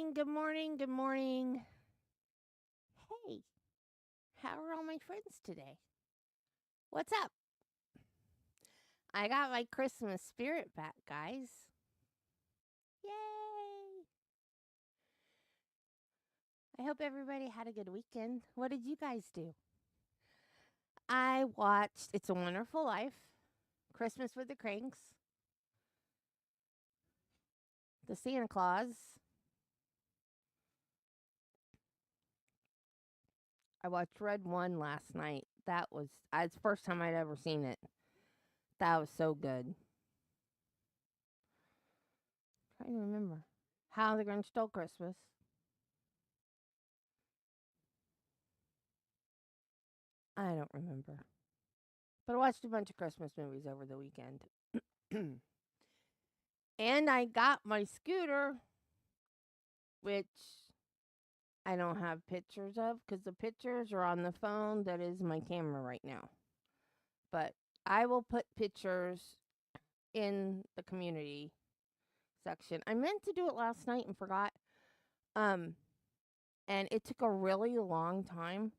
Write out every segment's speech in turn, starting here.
morning, good morning, good morning. Hey, how are all my friends today? What's up? I got my Christmas spirit back, guys. Yay! I hope everybody had a good weekend. What did you guys do? I watched It's a Wonderful Life, Christmas with the Cranks, The Santa Claus. I watched Red One last night. It's the first time I'd ever seen it. That was so good. Trying to remember. How the Grinch Stole Christmas. I don't remember. But I watched a bunch of Christmas movies over the weekend. And I got my scooter, which I don't have pictures of because the pictures are on the phone that is my camera right now. But I will put pictures in the community section. I meant to do it last night and forgot. Um, and it took a really long time,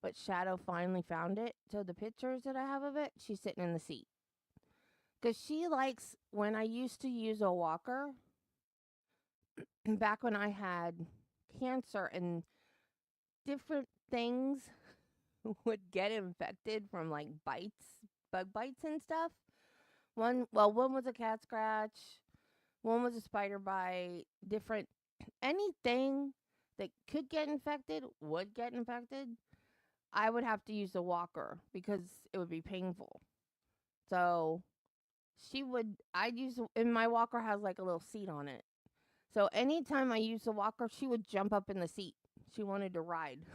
but Shadow finally found it. So the pictures that I have of it, she's sitting in the seat. Because she likes, when I used to use a walker, back when I had cancer and different things would get infected from like bug bites and stuff. One was a cat scratch, one was a spider bite, different anything that could get infected would get infected. I would have to use a walker because it would be painful. So and my walker has like a little seat on it. So anytime I used the walker, she would jump up in the seat. She wanted to ride.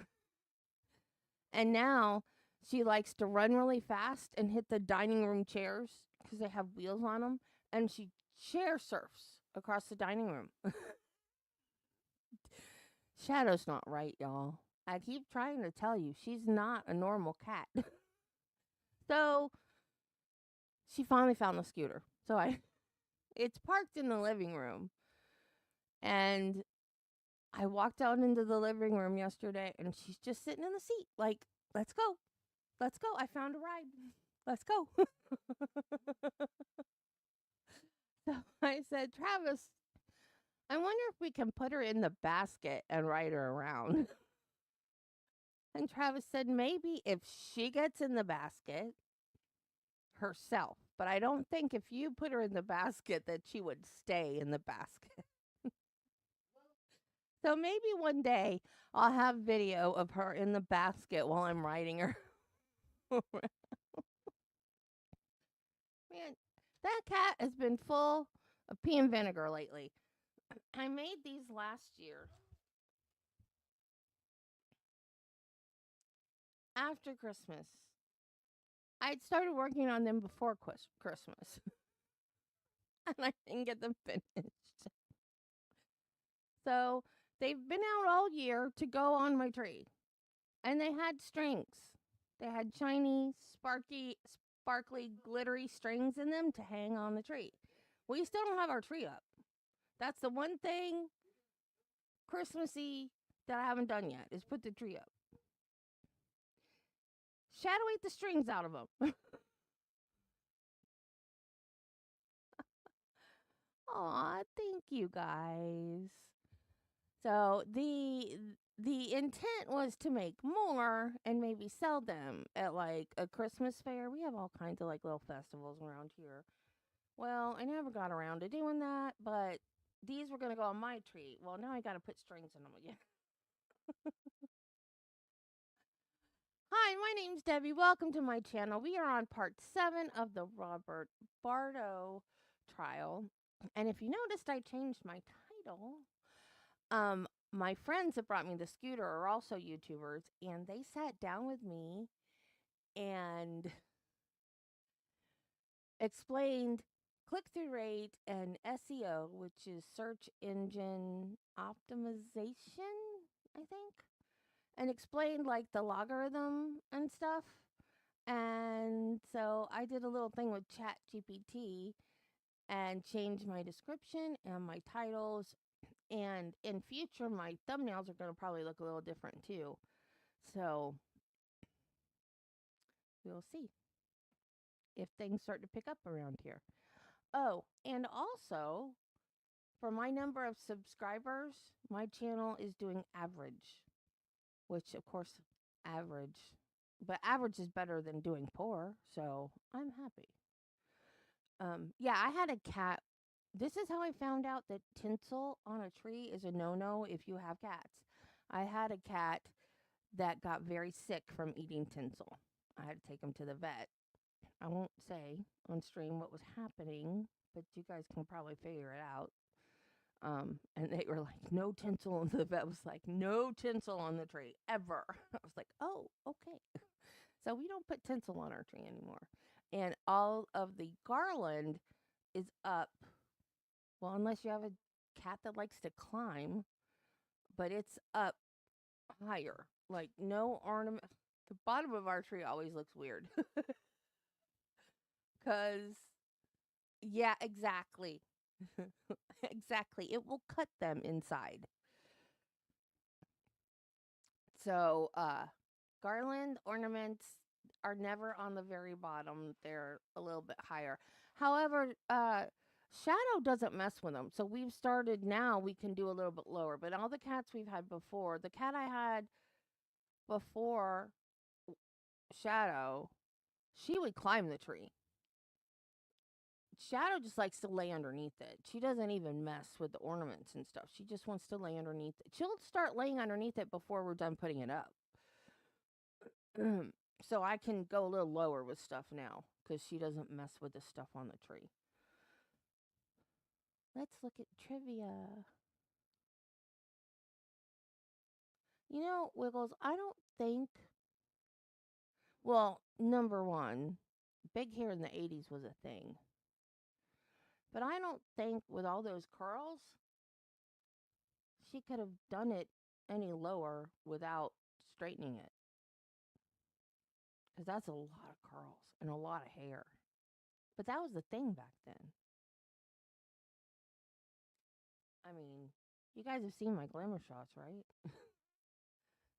And now she likes to run really fast and hit the dining room chairs because they have wheels on them. And she chair surfs across the dining room. Shadow's not right, y'all. I keep trying to tell you, she's not a normal cat. So she finally found the scooter. It's parked in the living room. And I walked out into the living room yesterday and she's just sitting in the seat, like, let's go. Let's go. I found a ride. Let's go. So I said, Travis, I wonder if we can put her in the basket and ride her around. And Travis said, maybe if she gets in the basket herself. But I don't think if you put her in the basket that she would stay in the basket. So maybe one day I'll have video of her in the basket while I'm riding her. Man, that cat has been full of pea and vinegar lately. I made these last year after Christmas. I'd started working on them before Christmas, and I didn't get them finished. So they've been out all year to go on my tree, and they had strings. They had shiny, sparkly, glittery strings in them to hang on the tree. We still don't have our tree up. That's the one thing Christmassy that I haven't done yet is put the tree up. Shadow ate the strings out of them. Aw, thank you guys. So the intent was to make more and maybe sell them at like a Christmas fair. We have all kinds of like little festivals around here. Well, I never got around to doing that, but these were gonna go on my tree. Well, now I gotta put strings in them again. Hi, my name's Debbie. Welcome to my channel. We are on part 7 of the Robert Bardo trial. And if you noticed, I changed my title. My friends that brought me the scooter are also YouTubers, and they sat down with me and explained click-through rate and SEO, which is search engine optimization, I think, and explained like the logarithm and stuff. And so I did a little thing with Chat GPT and changed my description and my titles And in future, my thumbnails are going to probably look a little different too. So we'll see if things start to pick up around here. Oh, and also for my number of subscribers, my channel is doing average, which of course, average, but average is better than doing poor. So I'm happy. Yeah, I had a cat. This is how I found out that tinsel on a tree is a no-no if you have cats. I had a cat that got very sick from eating tinsel. I had to take him to the vet. I won't say on stream what was happening, but you guys can probably figure it out. And they were like, no tinsel. And the vet was like, no tinsel on the tree ever. I was like, oh, okay. So we don't put tinsel on our tree anymore. And all of the garland is up. Well, unless you have a cat that likes to climb, but it's up higher. Like no ornament. The bottom of our tree always looks weird. Cause yeah, exactly. Exactly. It will cut them inside. So garland ornaments are never on the very bottom. They're a little bit higher. However, shadow doesn't mess with them. So we've started now we can do a little bit lower. But all the cats we've had before, the cat I had before Shadow, she would climb the tree. Shadow just likes to lay underneath it. She doesn't even mess with the ornaments and stuff. She just wants to lay underneath it. She'll start laying underneath it before we're done putting it up. So I can go a little lower with stuff now because she doesn't mess with the stuff on the tree. Let's look at trivia. You know, Wiggles, I don't think. Well, number one, big hair in the 80s was a thing. But I don't think with all those curls, she could have done it any lower without straightening it. Because that's a lot of curls and a lot of hair. But that was the thing back then. I mean, you guys have seen my glamour shots, right?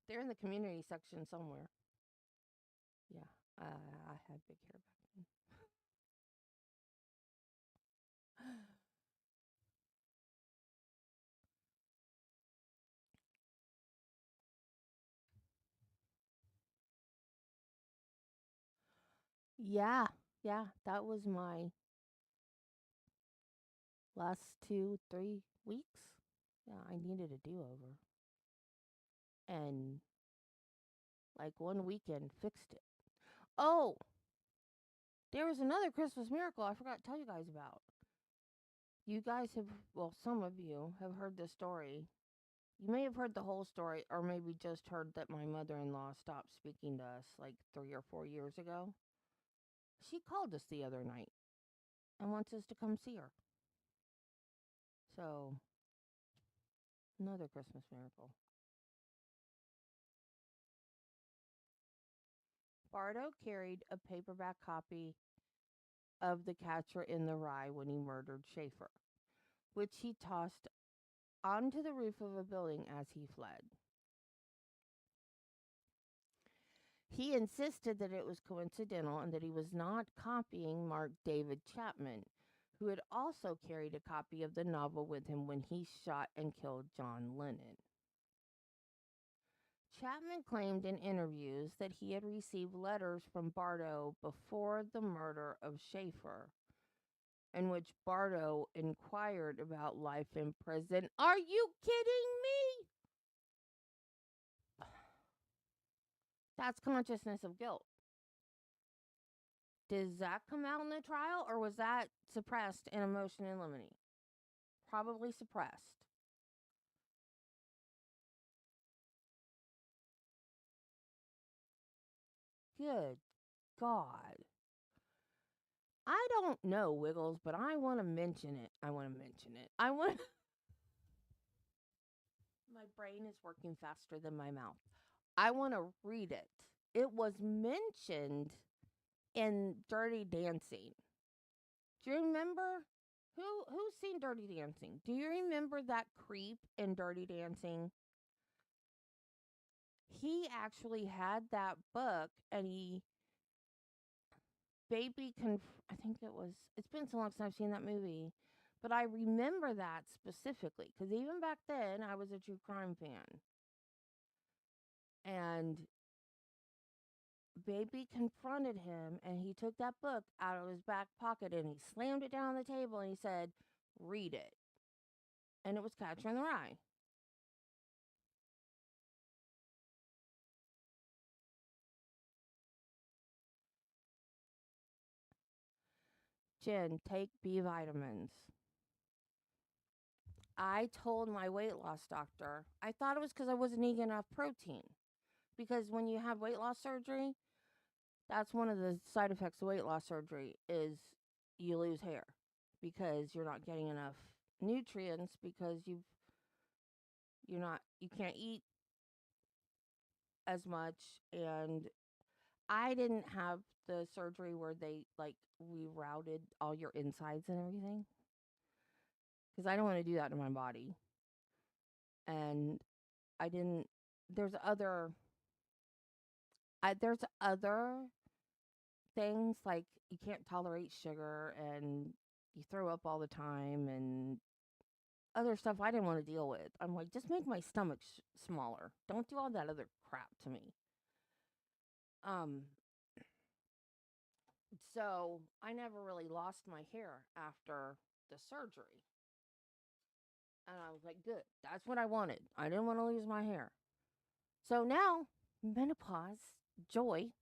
They're in the community section somewhere. Yeah, I had big hair back then. Yeah, yeah, that was my last 2-3 weeks. Yeah, I needed a do-over. And like one weekend fixed it. Oh, there was another Christmas miracle I forgot to tell you guys about. You guys have, well, some of you have heard this story. You may have heard the whole story, or maybe just heard that my mother in law stopped speaking to us like 3 or 4 years ago. She called us the other night and wants us to come see her. So, another Christmas miracle. Bardo carried a paperback copy of The Catcher in the Rye when he murdered Schaeffer, which he tossed onto the roof of a building as he fled. He insisted that it was coincidental and that he was not copying Mark David Chapman, who had also carried a copy of the novel with him when he shot and killed John Lennon. Chapman claimed in interviews that he had received letters from Bardo before the murder of Schaeffer, in which Bardo inquired about life in prison. Are you kidding me? That's consciousness of guilt. Does that come out in the trial, or was that suppressed in a motion in limine? Probably suppressed. Good God. I don't know, Wiggles, but I want to mention it. I want. My brain is working faster than my mouth. I want to read it. It was mentioned in Dirty Dancing. Do you remember Who's seen Dirty Dancing? Do you remember that creep in Dirty Dancing? He actually had that book, and I think it's been so long since I've seen that movie, but I remember that specifically because even back then I was a true crime fan, and Baby confronted him, and he took that book out of his back pocket and he slammed it down on the table and he said, "Read it." And it was Catcher in the Rye. Jen, take B vitamins. I told my weight loss doctor, I thought it was because I wasn't eating enough protein. Because when you have weight loss surgery, that's one of the side effects of weight loss surgery is you lose hair because you're not getting enough nutrients because you can't eat as much. And I didn't have the surgery where they like rerouted all your insides and everything because I don't want to do that to my body. And I didn't. There's other. There's other things like you can't tolerate sugar and you throw up all the time and other stuff I didn't want to deal with. I'm like, just make my stomach smaller. Don't do all that other crap to me. Um, so I never really lost my hair after the surgery. And I was like, good. That's what I wanted. I didn't want to lose my hair. So now, menopause, joy,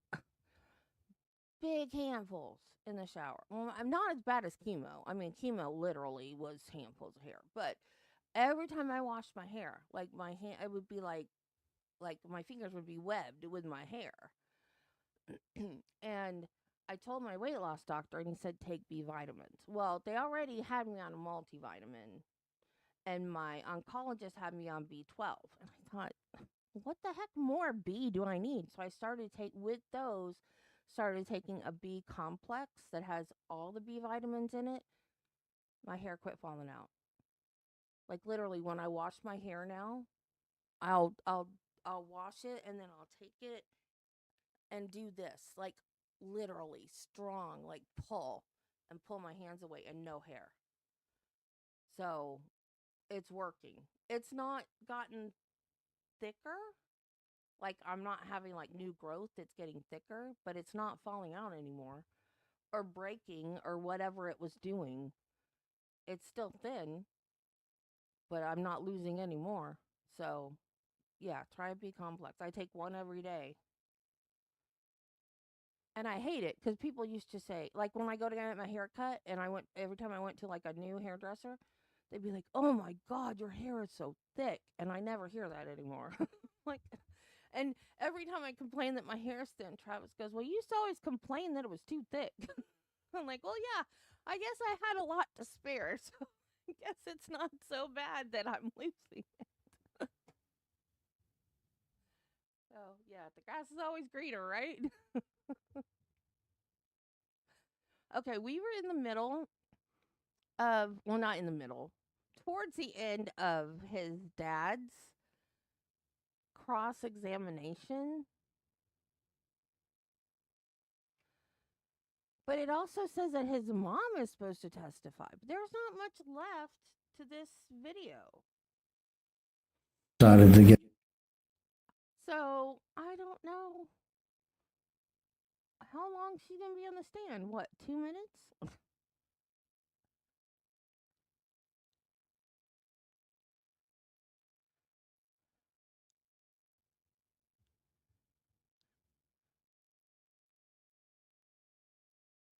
big handfuls in the shower. Well, I'm not as bad as chemo. I mean, chemo literally was handfuls of hair. But every time I washed my hair, like my hand, it would be like my fingers would be webbed with my hair. And I told my weight loss doctor, and he said, take B vitamins. Well, they already had me on a multivitamin, and my oncologist had me on B12. And I thought, what the heck more B do I need? So I started taking a B complex that has all the B vitamins in it. My hair quit falling out. Like literally, when I wash my hair now, I'll wash it and then I'll take it and do this, like literally strong, like pull my hands away and no hair. So it's working. It's not gotten thicker. Like I'm not having like new growth. It's getting thicker, but it's not falling out anymore or breaking or whatever it was doing. It's still thin, but I'm not losing any more. So yeah, try a B complex. I take one every day. And I hate it because people used to say, like when I go to get my hair cut and every time I went to like a new hairdresser, they'd be like, "Oh my God, your hair is so thick." And I never hear that anymore. Like, and every time I complain that my hair's thin, Travis goes, "Well, you used to always complain that it was too thick." I'm like, "Well, yeah, I guess I had a lot to spare. So I guess it's not so bad that I'm losing it." So yeah, the grass is always greener, right? Okay, we were in the middle well, not in the middle, towards the end of his dad's cross examination. But it also says that his mom is supposed to testify. But there's not much left to this video. So I don't know how long she's going to be on the stand. What, 2 minutes?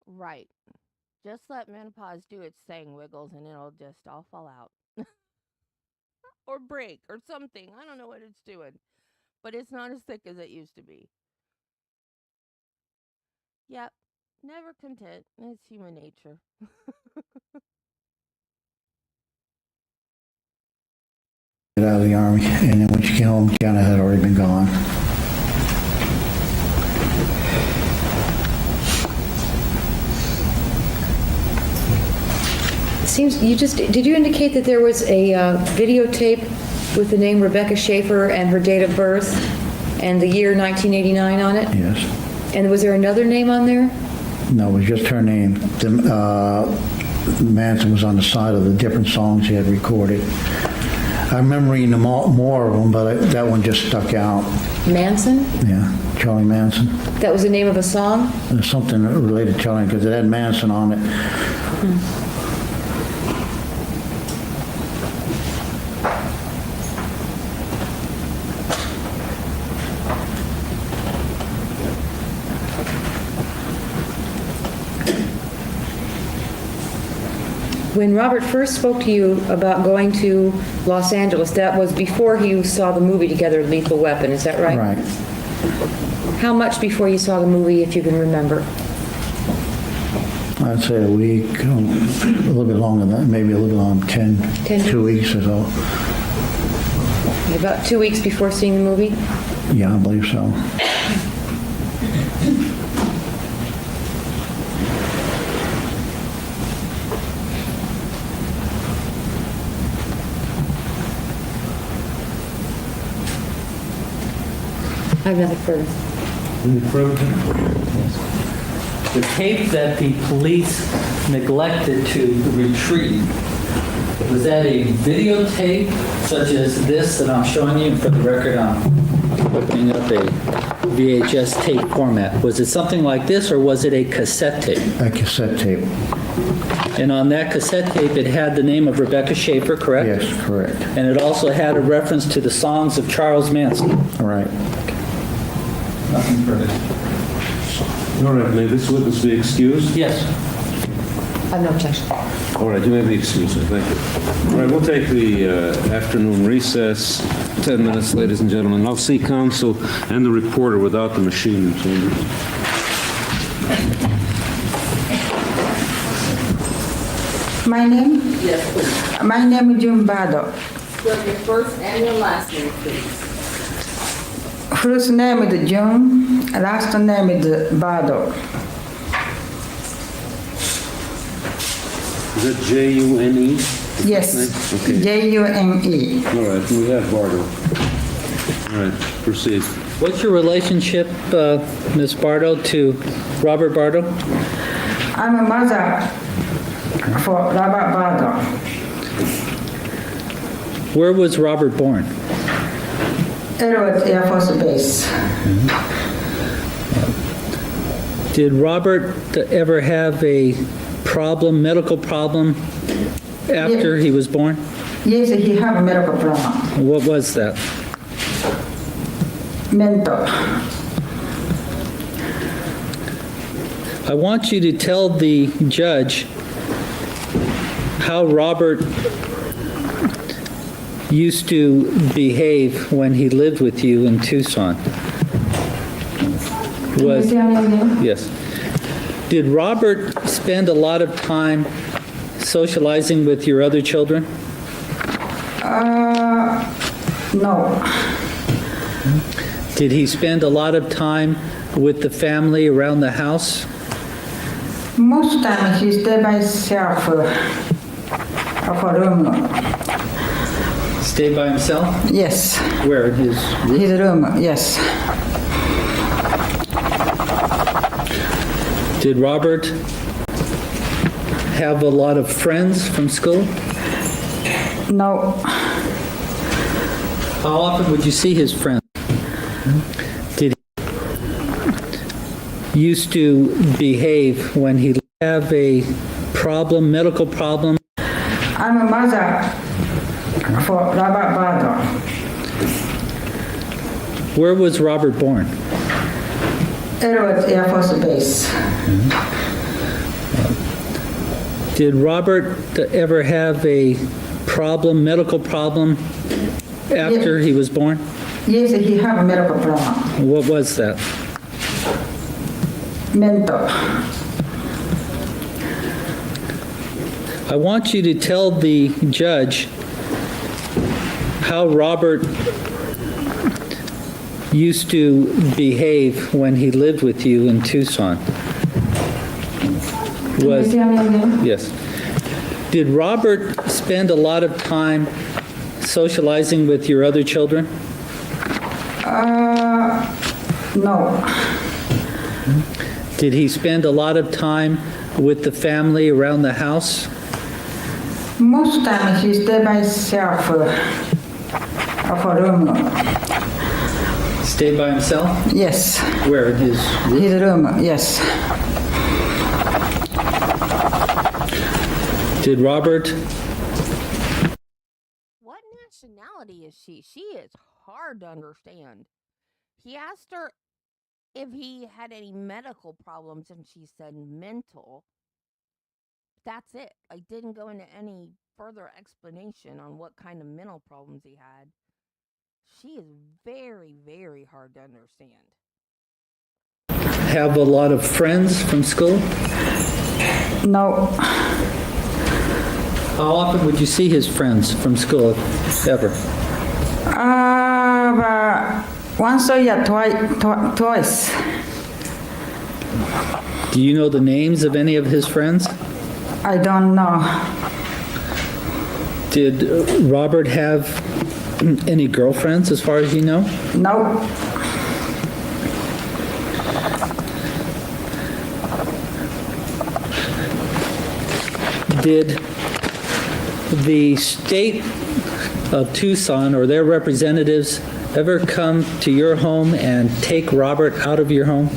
Right. Just let menopause do its thing, Wiggles, and it'll just all fall out. Or break or something. I don't know what it's doing. But it's not as thick as it used to be. Yep. Never content. It's human nature. Get out of the Army, and then when she came home, Kiana had already been gone. Seems, did you indicate that there was a videotape with the name Rebecca Schaeffer and her date of birth and the year 1989 on it? Yes. And was there another name on there? No, it was just her name. Manson was on the side of the different songs he had recorded. I remember reading more of them, but that one just stuck out. Manson? Yeah, Charlie Manson. That was the name of a song? There's something related to Charlie, because it had Manson on it. When Robert first spoke to you about going to Los Angeles, that was before you saw the movie together, Lethal Weapon, is that right? Right. How much before you saw the movie, if you can remember? I'd say a week, a little bit longer than that, maybe a little longer, 2 weeks or so. About 2 weeks before seeing the movie? Yeah, I believe so. I have nothing further. The tape that the police neglected to retrieve, was that a videotape such as this that I'm showing you? For the record, I'm looking up a VHS tape format. Was it something like this, or was it a cassette tape? A cassette tape. And on that cassette tape, it had the name of Rebecca Schaeffer, correct? Yes, correct. And it also had a reference to the songs of Charles Manson. All right. Nothing further. All right, may this witness be excused? Yes. I have no objection. All right, you may be excused, sir. Thank you. All right, we'll take the afternoon recess, 10 minutes, ladies and gentlemen. I'll see counsel and the reporter without the machine in chambers. My name? Yes, please. My name is John Bardo. Spell your first and your last name, please. First name is John, last name is Bardo. Is that J-U-N-E? Yes, Okay. J-U-N-E. All right, we have Bardo. All right, proceed. What's your relationship, Ms. Bardo, to Robert Bardo? I'm a mother for Robert Bardo. Where was Robert born? Edwards Air Force Base. Did Robert ever have a problem, medical problem, after he was born? Yes, he have a medical problem. What was that? Mental. I want you to tell the judge how Robert used to behave when he lived with you in Tucson. Can you tell me again? Yes. Did Robert spend a lot of time socializing with your other children? No. Did he spend a lot of time with the family around the house? Most time he stay by himself for room. Stay by himself? Yes, Where? His room? his room, yes. Did Robert have a lot of friends from school? No, How often would you see his friends? Did he used to behave when he have a problem, medical problem? I'm a mother for Robert Bardo. Where was Robert born? Edwards Air Force Base. Did Robert ever have a problem, medical problem, after he was born? Yes, he have a medical problem. What was that? Mental. I want you to tell the judge how Robert used to behave when he lived with you in Tucson. Can you tell me again? Yes. Did Robert spend a lot of time socializing with your other children? No. Did he spend a lot of time with the family around the house? Most times he stay by himself of a room. Stayed by himself? Yes, Where? In his room? his room, yes. Did Robert? What nationality is she? She is hard to understand. He asked her if he had any medical problems, and she said mental. That's it. I didn't go into any further explanation on what kind of mental problems he had. She is very, very hard to understand. Have a lot of friends from school? No, How often would you see his friends from school, if ever? once a year, twice. Do you know the names of any of his friends? I don't know. Did Robert have any girlfriends, as far as you know? No, Did the state of Tucson or their representatives ever come to your home and take Robert out of your home?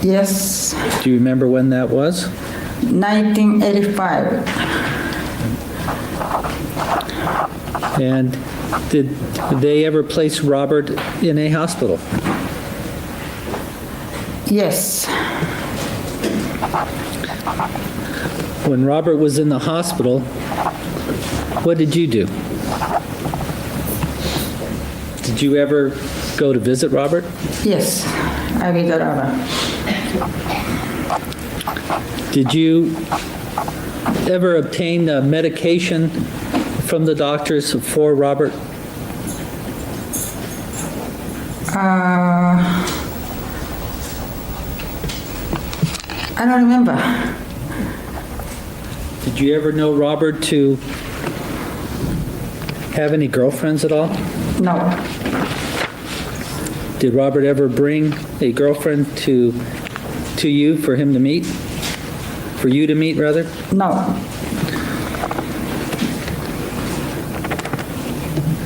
yes, Do you remember when that was? 1985. And did they ever place Robert in a hospital? Yes, When Robert was in the hospital, what did you do? Did you ever go to visit Robert? yes, I will go over. Did you ever obtain medication from the doctors for Robert? I don't remember. Did you ever know Robert to have any girlfriends at all? No, Did Robert ever bring a girlfriend to you for him to meet? For you to meet, rather? no,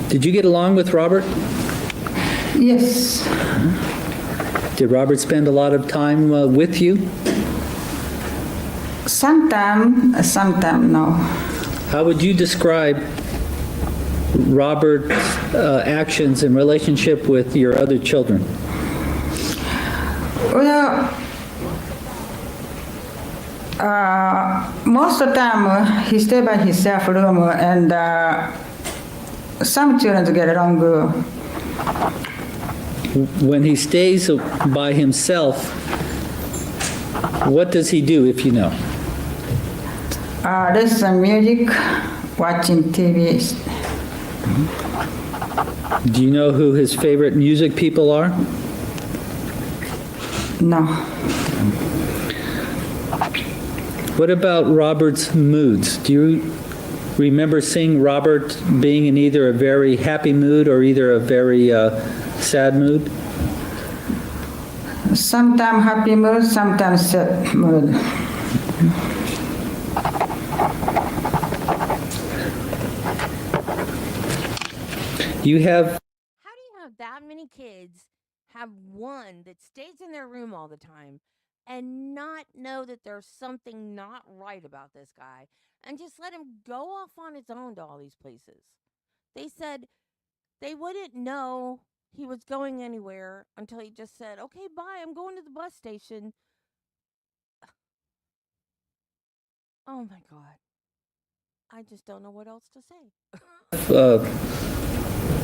Did you get along with Robert? yes, Did Robert spend a lot of time with you? sometime, no. How would you describe Robert's actions in relationship with your other children? Well, most of the time he stay by himself room and some children get along good. When he stays by himself, what does he do, if you know? Listen music, watching TV. Do you know who his favorite music people are? No, What about Robert's moods? Do you remember seeing Robert being in either a very happy mood or either a very sad mood? sometimes happy mood, sometimes sad mood. You have How do you have that many kids have one that stays in their room all the time and not know that there's something not right about this guy and just let him go off on his own to all these places? They said they wouldn't know he was going anywhere until he just said, "Okay, bye, I'm going to the bus station." Oh my God. I just don't know what else to say.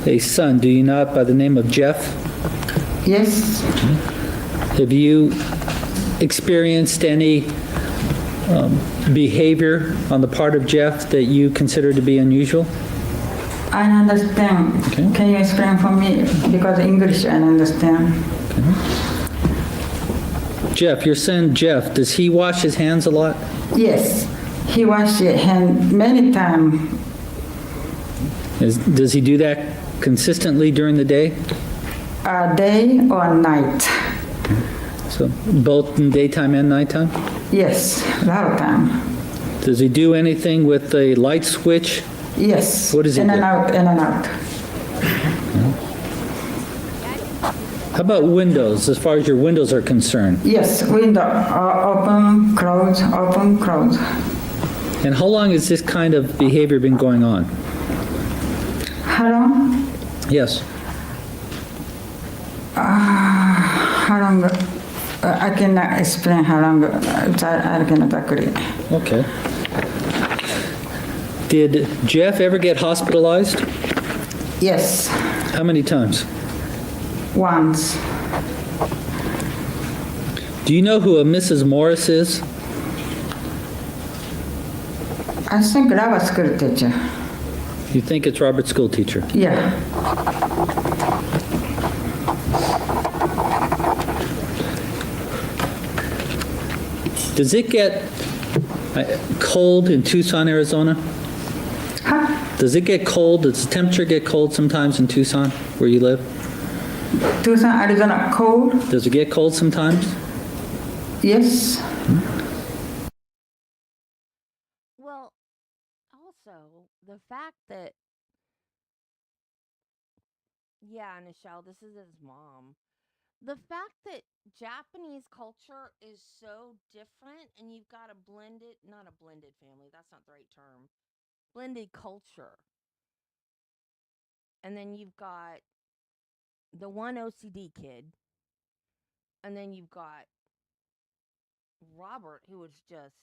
a son, do you not, by the name of Jeff? Yes, Have you experienced any behavior on the part of Jeff that you consider to be unusual? I understand. Okay. Can you explain for me? Because English I understand. Jeff, your son Jeff, does he wash his hands a lot? Yes, He wash his hand many times. Does he do that consistently during the day? Day or night. So both in daytime and nighttime? Yes, a lot of time. Does he do anything with the light switch? Yes. What does he in do? and out, in and out. How about windows, as far as your windows are concerned? Yes, window open, close, open, close. And how long has this kind of behavior been going on? How long? Yes. How long? I cannot explain how long. I cannot agree. Okay. Did Jeff ever get hospitalized? Yes, How many times? once. Do you know who a Mrs. Morris is? I think Robert school teacher. You think it's Robert's school teacher? Yeah. Does it get cold in Tucson, Arizona? Huh? Does it get cold? Does the temperature get cold sometimes in Tucson, where you live? Tucson, Arizona, cold? Does it get cold sometimes? Yes. Well, also, the fact that, yeah, Nichelle, this is his mom. The fact that Japanese culture is so different and you've got a blended, not a blended family, that's not the right term, blended culture. And then you've got the one OCD kid, and then you've got Robert, who was just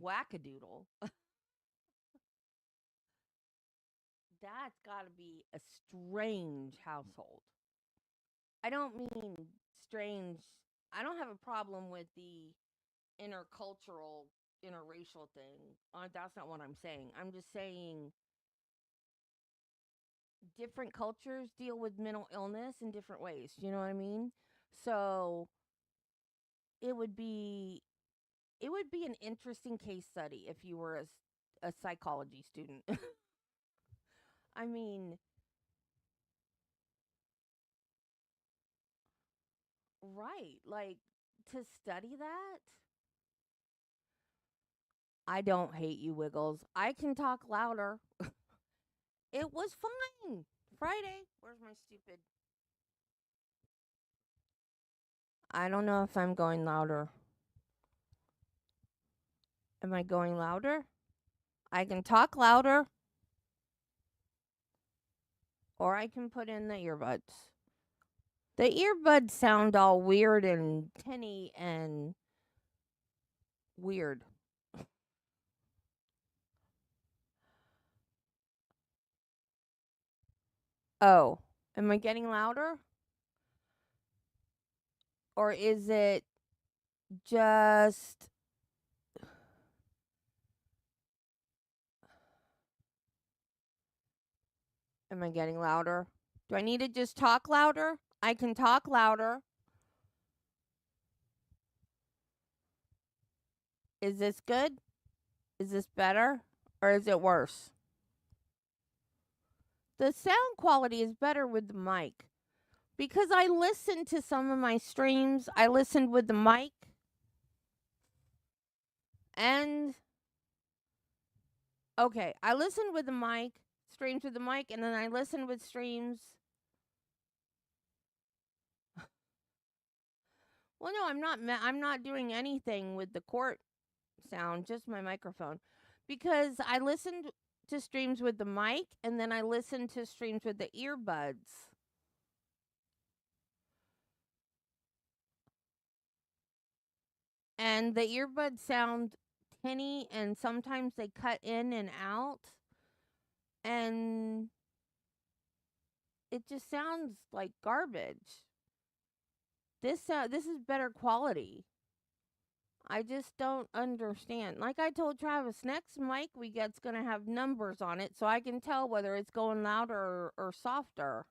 wackadoodle. That's got to be a strange household. I don't mean strange. I don't have a problem with the intercultural, interracial thing. That's not what I'm saying. I'm just saying different cultures deal with mental illness in different ways. You know what I mean? So it would be an interesting case study if you were a psychology student. I mean, right, like to study that. I don't hate you, Wiggles. I can talk louder. It was fine. Friday. Where's my stupid? I don't know if I'm going louder. Am I going louder? I can talk louder. Or I can put in the earbuds. The earbuds sound all weird and tinny and weird. Oh, am I getting louder? Or is it just. Am I getting louder? Do I need to just talk louder? I can talk louder. Is this good? Is this better? Or is it worse? The sound quality is better with the mic. Because I listened to some of my streams. I listened with the mic. And. Okay, I listened with the mic. Streams with the mic. And then I listened with streams. Well, no, I'm not doing anything with the court sound, just my microphone. Because I listened to streams with the mic and then I listened to streams with the earbuds. And the earbuds sound tinny and sometimes they cut in and out. And it just sounds like garbage. This is better quality. I just don't understand. Like I told Travis, next mic we get's going to have numbers on it so I can tell whether it's going louder or softer.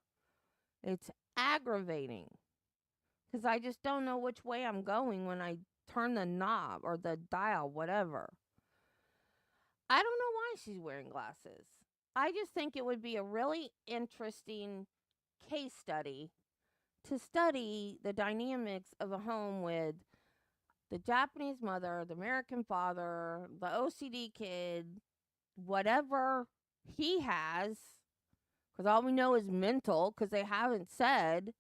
It's aggravating. Because I just don't know which way I'm going when I turn the knob or the dial, whatever. I don't know why she's wearing glasses. I just think it would be a really interesting case study to study the dynamics of a home with the Japanese mother, the American father, the OCD kid, whatever he has, because all we know is mental, because they haven't said.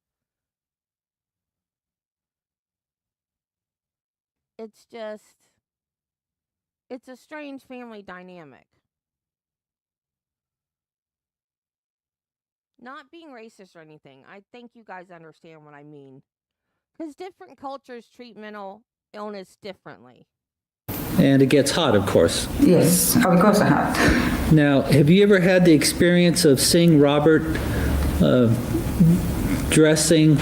It's just, it's a strange family dynamic. Not being racist or anything. I think you guys understand what I mean. Because different cultures treat mental illness differently. And it gets hot, of course. Yes, of course I have. Now, have you ever had the experience of seeing Robert dressing,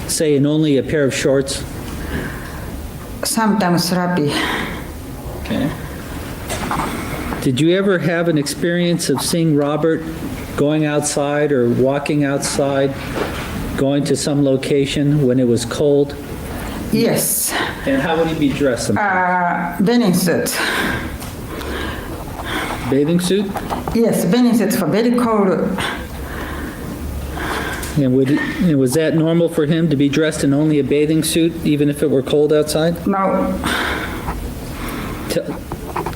say, in only a pair of shorts? Sometimes sloppy. Okay. Did you ever have an experience of seeing Robert going outside or walking outside, going to some location when it was cold? Yes. And how would he be dressed? Bathing suit. Bathing suit? Yes, bathing suit for very cold. And was that normal for him to be dressed in only a bathing suit, even if it were cold outside? No,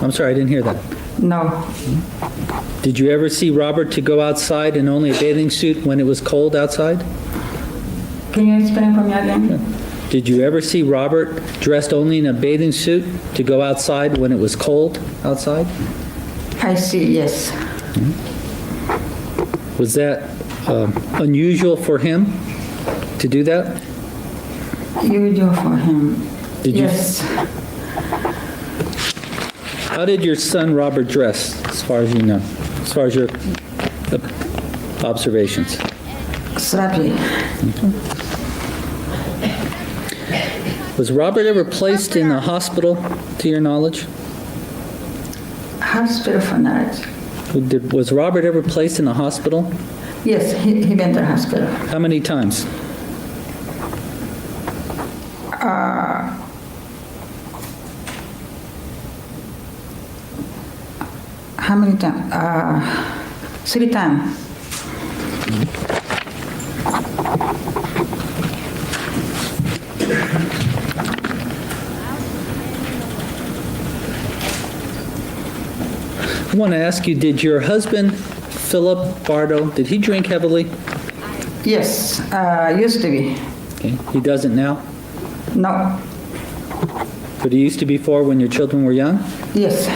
I'm sorry, I didn't hear that. no. Did you ever see Robert to go outside in only a bathing suit when it was cold outside? Can you explain for me again? Did you ever see Robert dressed only in a bathing suit to go outside when it was cold outside? I see, yes. Was that unusual for him to do that? Usual for him. Did you- Yes. How did your son Robert dress, as far as you know, as far as your observations? Sloppy. Was Robert ever placed in a hospital, to your knowledge? Hospital for knowledge. Was Robert ever placed in a hospital? Yes, he went to the hospital. How many times? How many times? 3 times. I want to ask you, did your husband, Philip Bardo, did he drink heavily? Yes, used to be. Okay. He doesn't now, No. but he used to before when your children were young? Yes,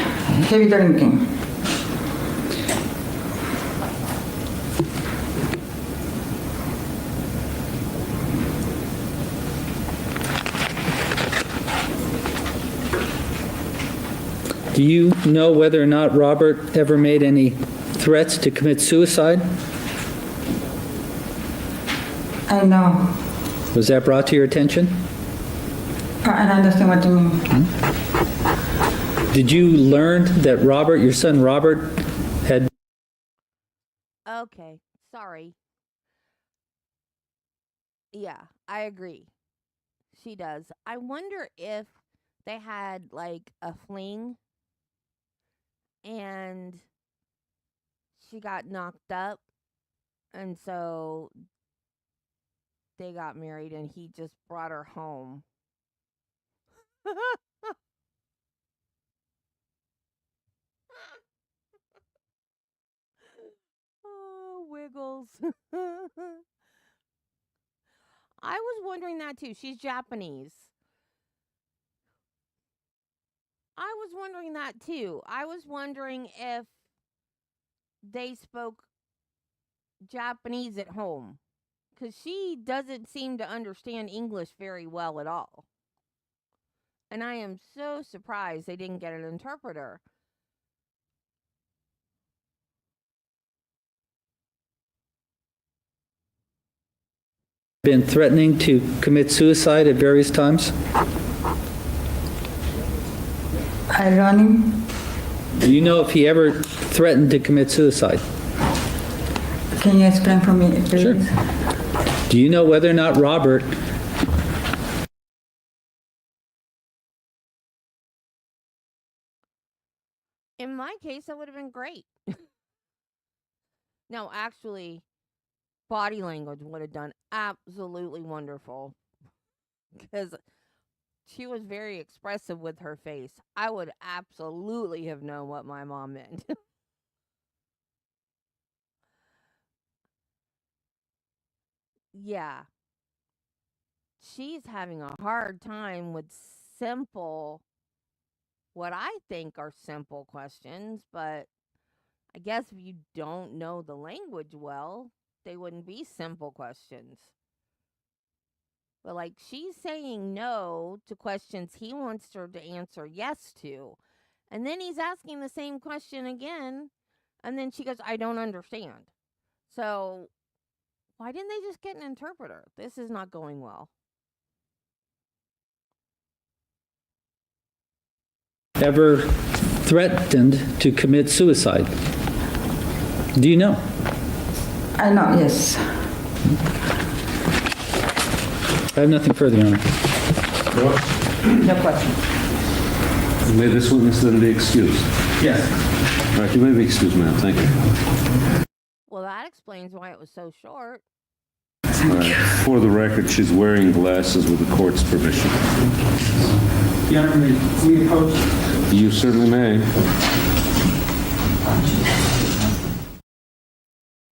heavy drinking. Do you know whether or not Robert ever made any threats to commit suicide? I know. Was that brought to your attention? I don't understand what you mean. Did you learn that Robert, your son Robert, had... Okay, sorry. Yeah, I agree. She does. I wonder if they had like a fling and she got knocked up, and so they got married and he just brought her home. Oh, Wiggles. I was wondering that too. She's Japanese. I was wondering that too. I was wondering if they spoke Japanese at home, because she doesn't seem to understand English very well at all. And I am so surprised they didn't get an interpreter. been threatening to commit suicide at various times? I learning. Do you know if he ever threatened to commit suicide? Can you explain for me, please? Sure. Do you know whether or not Robert In my case, that would have been great. No, actually, body language would have done absolutely wonderful because she was very expressive with her face. I would absolutely have known what my mom meant. Yeah, she's having a hard time with simple, what I think are simple questions, but I guess if you don't know the language well, they wouldn't be simple questions. But like she's saying no to questions he wants her to answer yes to. And then he's asking the same question again. And then she goes, I don't understand. So why didn't they just get an interpreter? This is not going well. Ever threatened to commit suicide? Do you know? I know, yes. I have nothing further, Your Honor. No question. May this witness then be excused? Yes. All right, you may be excused, ma'am. Thank you. Well, that explains why it was so short. All right. For the record, she's wearing glasses with the court's permission. Your Honor, may we approach? You certainly may.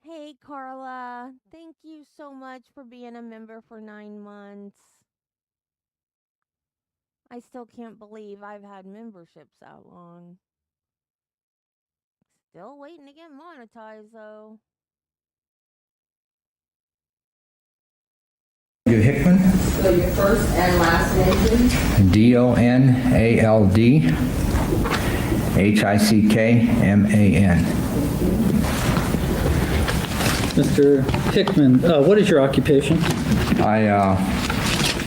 Hey, Carla. Thank you so much for being a member for 9 months. I still can't believe I've had memberships that long. Still waiting to get monetized, though. Hickman, So your first and last name, please? Donald Hickman. Mr. Hickman, what is your occupation? I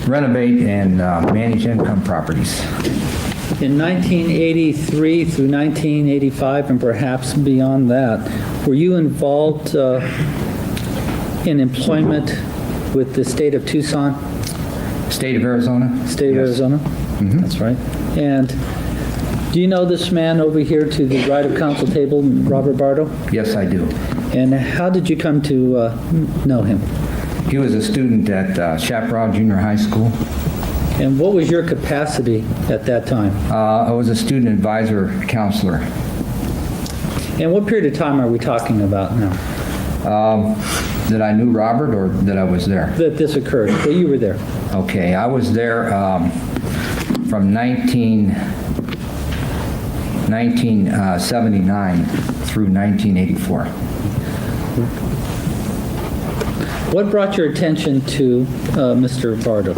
renovate and manage income properties. In 1983 through 1985, and perhaps beyond that, were you involved in employment with the state of Tucson? State of Arizona? State of Yes. Arizona? Mhm. That's right. And do you know this man over here to the right of counsel table, Robert Bardo? Yes, I do. And how did you come to know him? He was a student at Chaparral Junior High School. And what was your capacity at that time? I was a student advisor counselor. And what period of time are we talking about now? That I knew Robert or that I was there? That this occurred, that you were there? Okay, I was there from 1979 through 1984. What brought your attention to Mr. Bardo?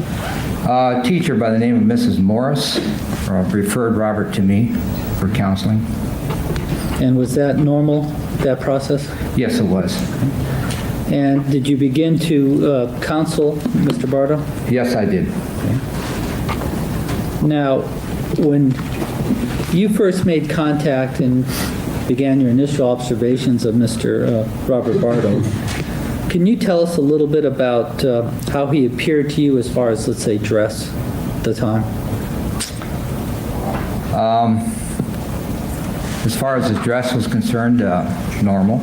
A teacher by the name of Mrs. Morris referred Robert to me for counseling. And was that normal, that process? Yes, it was. And did you begin to counsel Mr. Bardo? Yes, I did. Now, when you first made contact and began your initial observations of Mr. Robert Bardo, can you tell us a little bit about how he appeared to you as far as, let's say, dress at the time? As far as his dress was concerned, normal.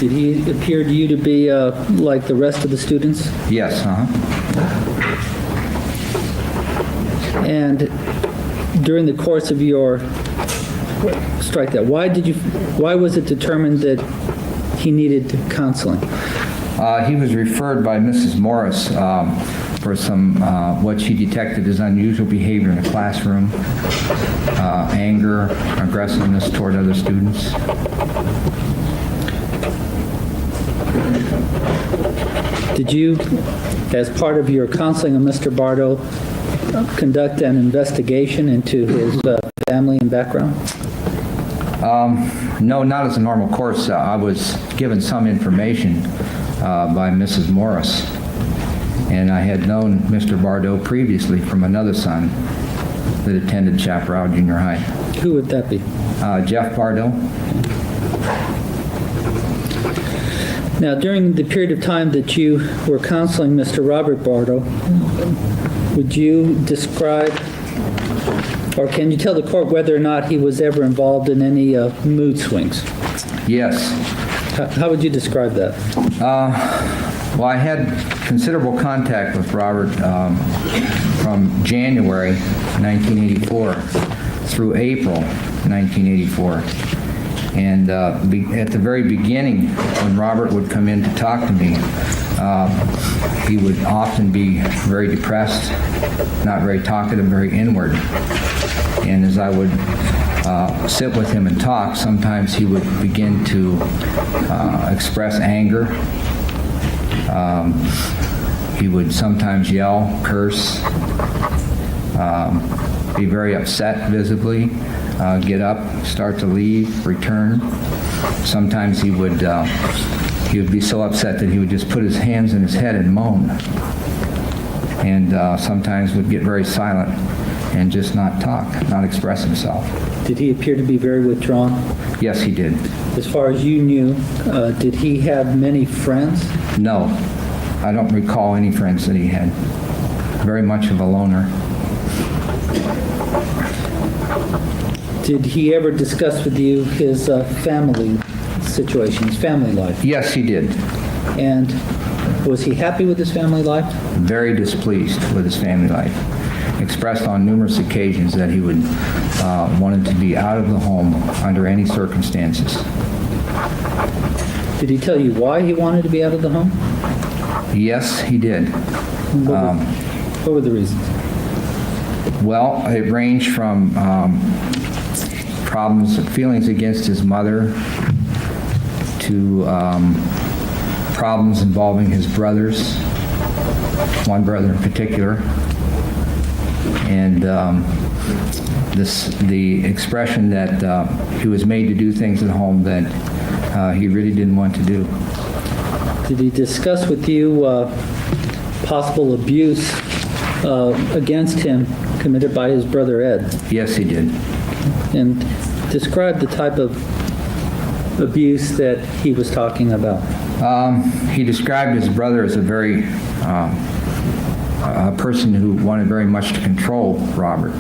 Did he appear to you to be like the rest of the students? Yes, And during the course of your, strike that, why was it determined that he needed counseling? He was referred by Mrs. Morris for some, what she detected as unusual behavior in the classroom, anger, aggressiveness toward other students. Did you, as part of your counseling of Mr. Bardo, conduct an investigation into his family and background? No, not as a normal course. I was given some information by Mrs. Morris, and I had known Mr. Bardo previously from another son that attended Chaparral Junior High. Who would that be? Jeff Bardo. Now, during the period of time that you were counseling Mr. Robert Bardo, would you describe Or can you tell the court whether or not he was ever involved in any mood swings? Yes. How would you describe that? Well, I had considerable contact with Robert from January 1984 through April 1984. And at the very beginning, when Robert would come in to talk to me, he would often be very depressed, not very talkative, very inward. And as I would sit with him and talk, sometimes he would begin to express anger. He would sometimes yell, curse, be very upset visibly, get up, start to leave, return. Sometimes he would be so upset that he would just put his hands in his head and moan. And sometimes would get very silent and just not talk, not express himself. Did he appear to be very withdrawn? Yes, he did. As far as you knew, did he have many friends? No, I don't recall any friends that he had. Very much of a loner. Did he ever discuss with you his family situation, his family life? Yes, he did. And was he happy with his family life? Very displeased with his family life. Expressed on numerous occasions that he would wanted to be out of the home under any circumstances. Did he tell you why he wanted to be out of the home? Yes, he did. What were the reasons? Well, it ranged from problems, feelings against his mother, to problems involving his brothers, one brother in particular, and the expression that he was made to do things at home that he really didn't want to do. Did he discuss with you possible abuse against him committed by his brother Ed? Yes, he did. And describe the type of abuse that he was talking about. He described his brother as a very a person who wanted very much to control Robert,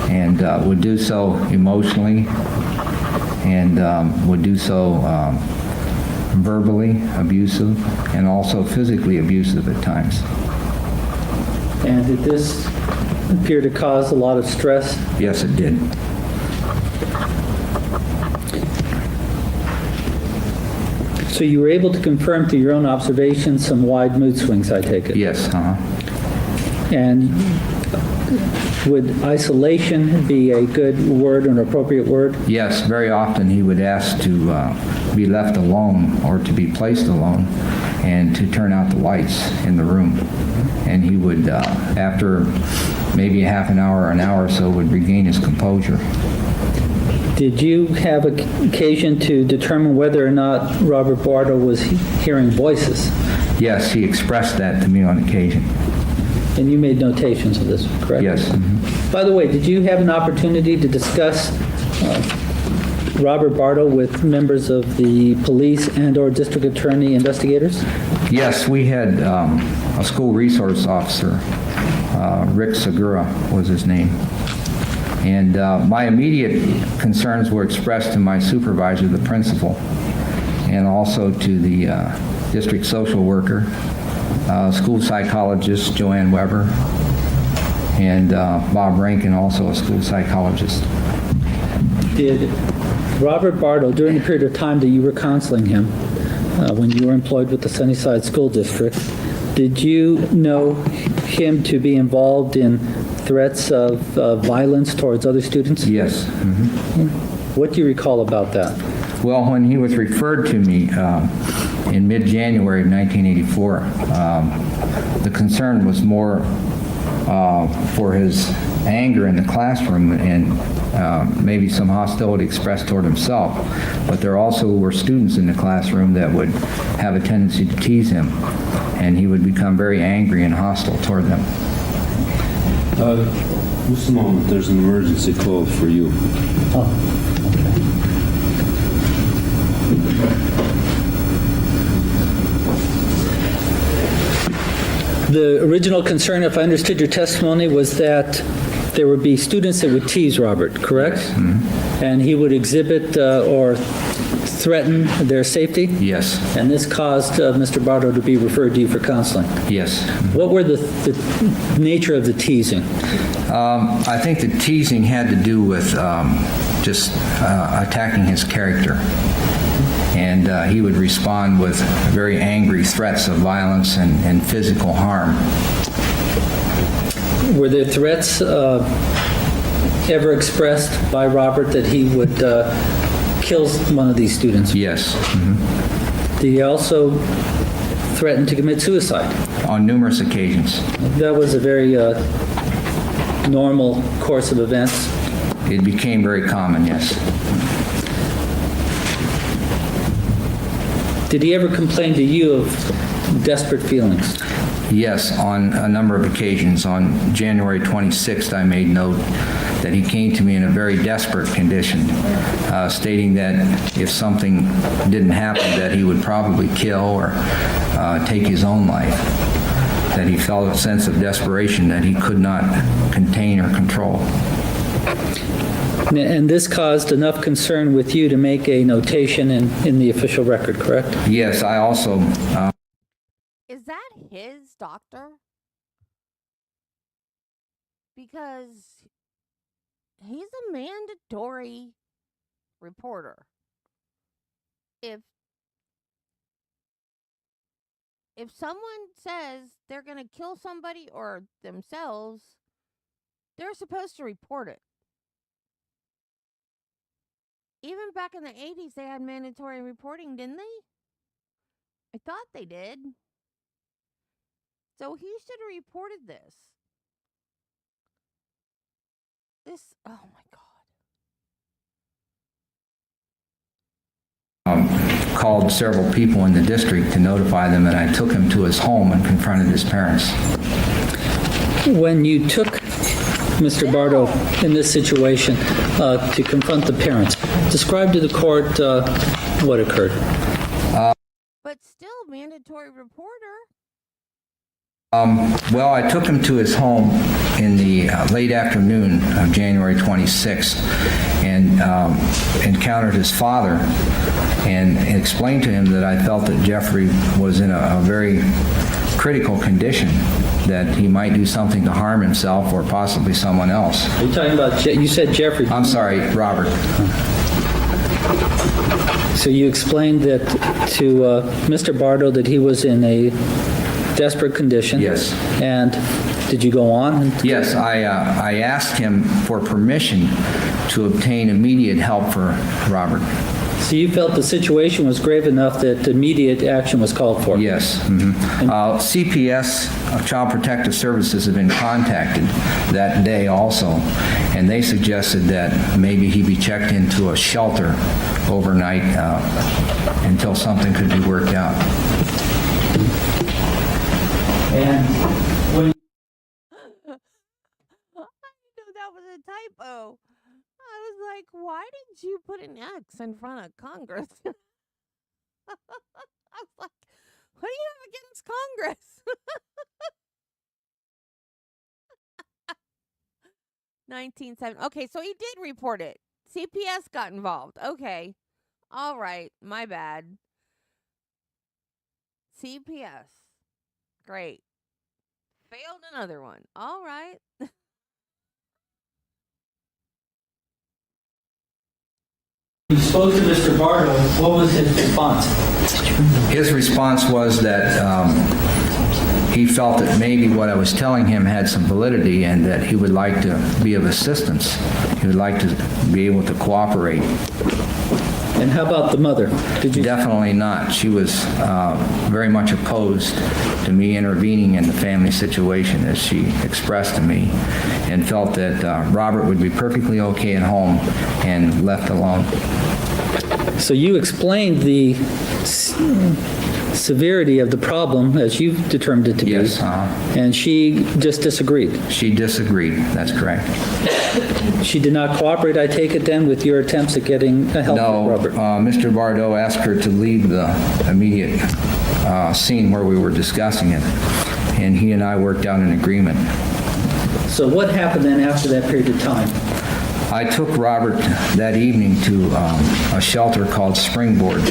and would do so emotionally, and would do so verbally abusive, and also physically abusive at times. And did this appear to cause a lot of stress? Yes, it did. So you were able to confirm through your own observation some wide mood swings, I take it? Yes, And would isolation be a good word, an appropriate word? Yes, very often he would ask to be left alone or to be placed alone and to turn out the lights in the room. And he would, after maybe a half an hour or an hour or so, would regain his composure. Did you have occasion to determine whether or not Robert Bardo was hearing voices? Yes, he expressed that to me on occasion. And you made notations of this, correct? Yes. By the way, did you have an opportunity to discuss Robert Bardo with members of the police and/or district attorney investigators? Yes, we had a school resource officer, Rick Segura was his name. And my immediate concerns were expressed to my supervisor, the principal, and also to the district social worker, school psychologist, Joanne Weber, and Bob Rankin, also a school psychologist. Did Robert Bardo, during the period of time that you were counseling him, when you were employed with the Sunnyside School District, did you know him to be involved in threats of violence towards other students? Yes. What do you recall about that? Well, when he was referred to me in mid-January of 1984, the concern was more for his anger in the classroom and maybe some hostility expressed toward himself. But there also were students in the classroom that would have a tendency to tease him, and he would become very angry and hostile toward them. Just a moment, there's an emergency call for you. The original concern, if I understood your testimony, was that there would be students that would tease Robert, correct? And he would exhibit or threaten their safety? Yes, And this caused Mr. Bardo to be referred to you for counseling. yes. What were the nature of the teasing? I think the teasing had to do with just attacking his character. And he would respond with very angry threats of violence and physical harm. Were there threats ever expressed by Robert that he would kill one of these students? Yes, Did he also threaten to commit suicide? on numerous occasions. That was a very normal course of events. It became very common, yes. Did he ever complain to you of desperate feelings? Yes, on a number of occasions. On January 26th, I made note that he came to me in a very desperate condition, stating that if something didn't happen, that he would probably kill or take his own life, that he felt a sense of desperation that he could not contain or control. And this caused enough concern with you to make a notation in the official record, correct? Yes, I also Is that his doctor? Because he's a mandatory reporter. If someone says they're going to kill somebody or themselves, they're supposed to report it. Even back in the 80s, they had mandatory reporting, didn't they? I thought they did. So he should have reported this. Oh my God. called several people in the district to notify them, and I took him to his home and confronted his parents. When you took Mr. Bardo in this situation to confront the parents, describe to the court what occurred. But still, mandatory reporter. Well, I took him to his home in the late afternoon of January 26th and encountered his father and explained to him that I felt that Jeffrey was in a very critical condition, that he might do something to harm himself or possibly someone else. Are you talking about, you said Jeffrey. I'm sorry, Robert. So you explained that to Mr. Bardo that he was in a desperate condition? Yes. And did you go on? Yes, I asked him for permission to obtain immediate help for Robert. So you felt the situation was grave enough that immediate action was called for? Yes. CPS, Child Protective Services, have been contacted that day also, and they suggested that maybe he be checked into a shelter overnight until something could be worked out. And when I knew that was a typo. I was like, why did you put an X in front of Congress? I was like, what do you have against Congress? 1970. Okay, so he did report it. CPS got involved. Okay. All right. My bad. CPS. Great. Failed another one. All right. you spoke to Mr. Bardo, what was his response? His response was that he felt that maybe what I was telling him had some validity and that he would like to be of assistance. He would like to be able to cooperate. And how about the mother? Did you? Definitely not. She was very much opposed to me intervening in the family situation, as she expressed to me, and felt that Robert would be perfectly okay at home and left alone. So you explained the severity of the problem as you determined it to be. Yes, And she just disagreed. she disagreed. That's correct. She did not cooperate, I take it then, with your attempts at getting help No, with Robert? Mr. Bardo asked her to leave the immediate scene where we were discussing it, and he and I worked out an agreement. So what happened then after that period of time? I took Robert that evening to a shelter called Springboard,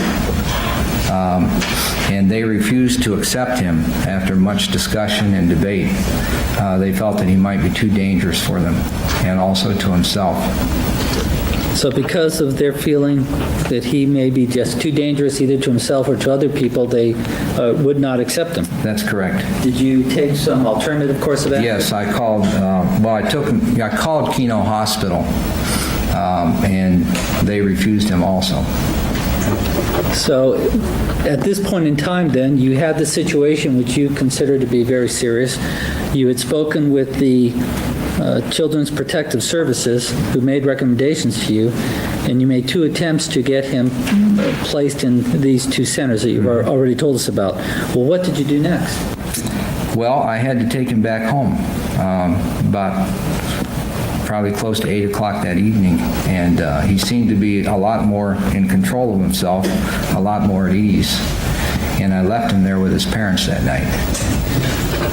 and they refused to accept him after much discussion and debate. They felt that he might be too dangerous for them, and also to himself. So because of their feeling that he may be just too dangerous either to himself or to other people, they would not accept him. That's correct. Did you take some alternative course of action? Yes, I called, I called Keno Hospital, and they refused him also. So at this point in time then, you had the situation which you consider to be very serious. You had spoken with the Children's Protective Services who made recommendations to you, and you made 2 attempts to get him placed in these 2 centers that you've already told us about. Well, what did you do next? Well, I had to take him back home, about probably close to 8 o'clock that evening, and he seemed to be a lot more in control of himself, a lot more at ease, and I left him there with his parents that night.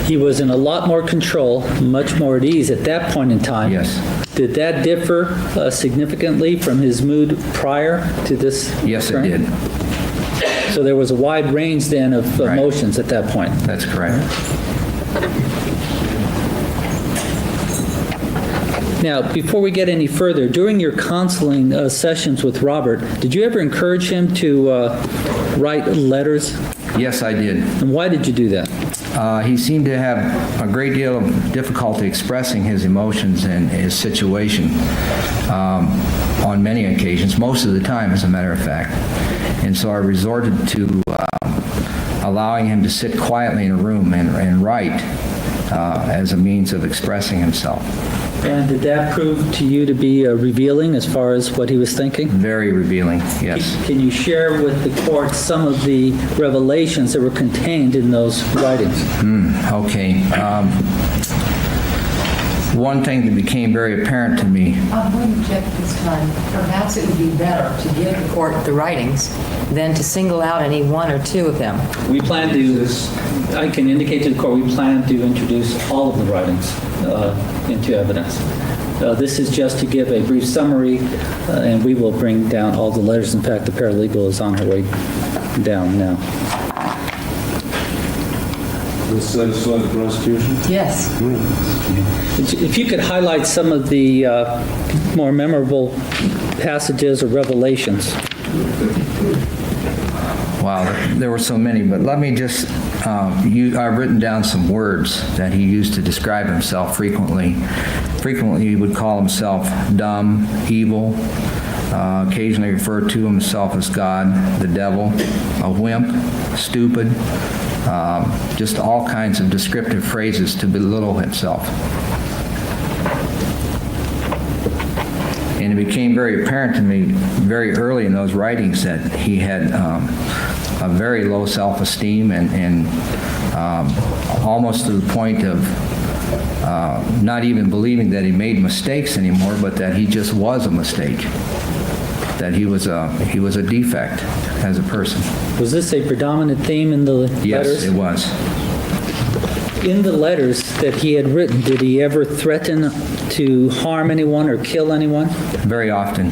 He was in a lot more control, much more at ease at that point in time. Yes. Did that differ significantly from his mood prior to this? Yes, it occurring? did. So there was a wide range then of Right. emotions at that point. That's correct. Now, before we get any further, during your counseling sessions with Robert, did you ever encourage him to write letters? Yes, I did. And why did you do that? He seemed to have a great deal of difficulty expressing his emotions and his situation on many occasions, most of the time, as a matter of fact. And so I resorted to allowing him to sit quietly in a room and write as a means of expressing himself. And did that prove to you to be revealing as far as what he was thinking? Very revealing, yes. Can you share with the court some of the revelations that were contained in those writings? Okay. One thing that became very apparent to me, I wouldn't object this time. Perhaps it would be better to give the court the writings than to single out any 1 or 2 of them. We plan to, I can indicate to the court, we plan to introduce all of the writings into evidence. This is just to give a brief summary, and we will bring down all the letters. In fact, the paralegal is on her way down now. Does this satisfy the prosecution? Yes. If you could highlight some of the more memorable passages or revelations. wow, there were so many, but let me just, I've written down some words that he used to describe himself frequently. Frequently, he would call himself dumb, evil, occasionally refer to himself as God, the devil, a wimp, stupid, just all kinds of descriptive phrases to belittle himself. And it became very apparent to me very early in those writings that he had a very low self-esteem and almost to the point of not even believing that he made mistakes anymore, but that he just was a mistake, that he was a defect as a person. Was this a predominant theme in the letters? Yes, it was. In the letters that he had written, did he ever threaten to harm anyone or kill anyone? Very often.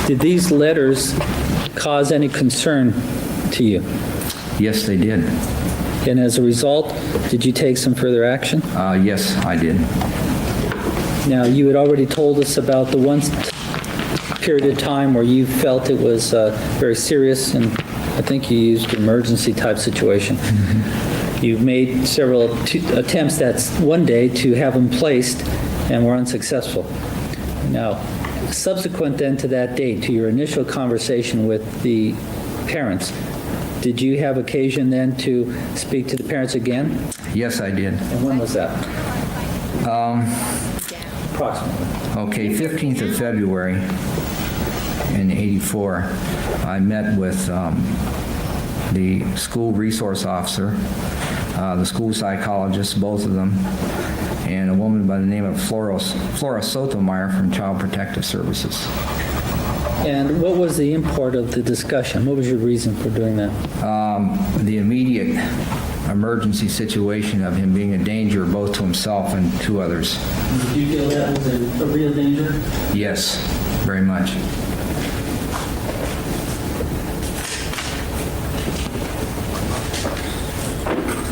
Did these letters cause any concern to you? Yes, they did. And as a result, did you take some further action? Yes, I did. Now, you had already told us about the one period of time where you felt it was very serious, and I think you used emergency type situation. Mm-hmm. You made several attempts that one day to have him placed and were unsuccessful. Now, subsequent then to that date, to your initial conversation with the parents, did you have occasion then to speak to the parents again? Yes, I did. And when was that? Approximately. Okay, 15th of February in '84, I met with the school resource officer, the school psychologist, both of them, and a woman by the name of Flora Sotomayor from Child Protective Services. And what was the import of the discussion? What was your reason for doing that? The immediate emergency situation of him being a danger both to himself and to others. Did you feel that was a real danger? Yes, very much.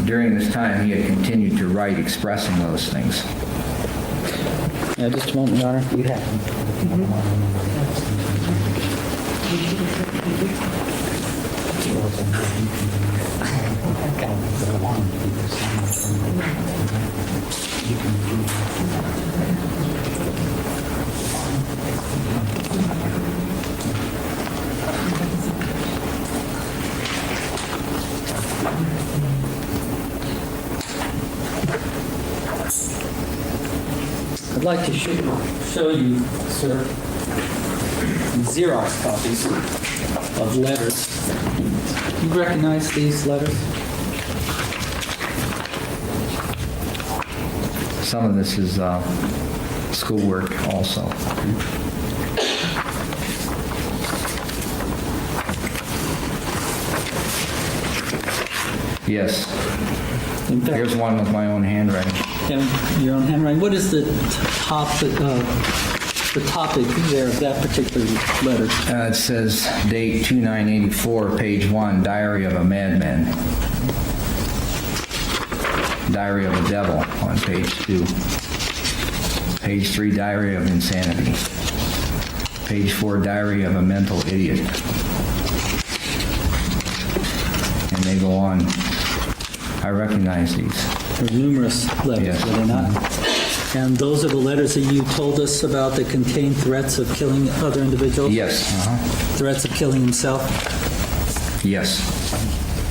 During this time, he had continued to write expressing those things. Yeah, just a moment, Your Honor. You have. I'd like to show you, sir, Xerox copies of letters. You recognize these letters? Some of this is schoolwork also. Yes. In fact, Here's one with my own handwriting. and your own handwriting. What is the topic there of that particular letter? It says date 2/9/84, page 1, Diary of a Madman. Diary of a Devil on page 2. Page 3, Diary of Insanity. Page 4, Diary of a Mental Idiot. And they go on. I recognize these. There are numerous letters, Yes. are they not? And those are the letters that you told us about that contain threats of killing other individuals? Yes, Threats of killing himself? yes.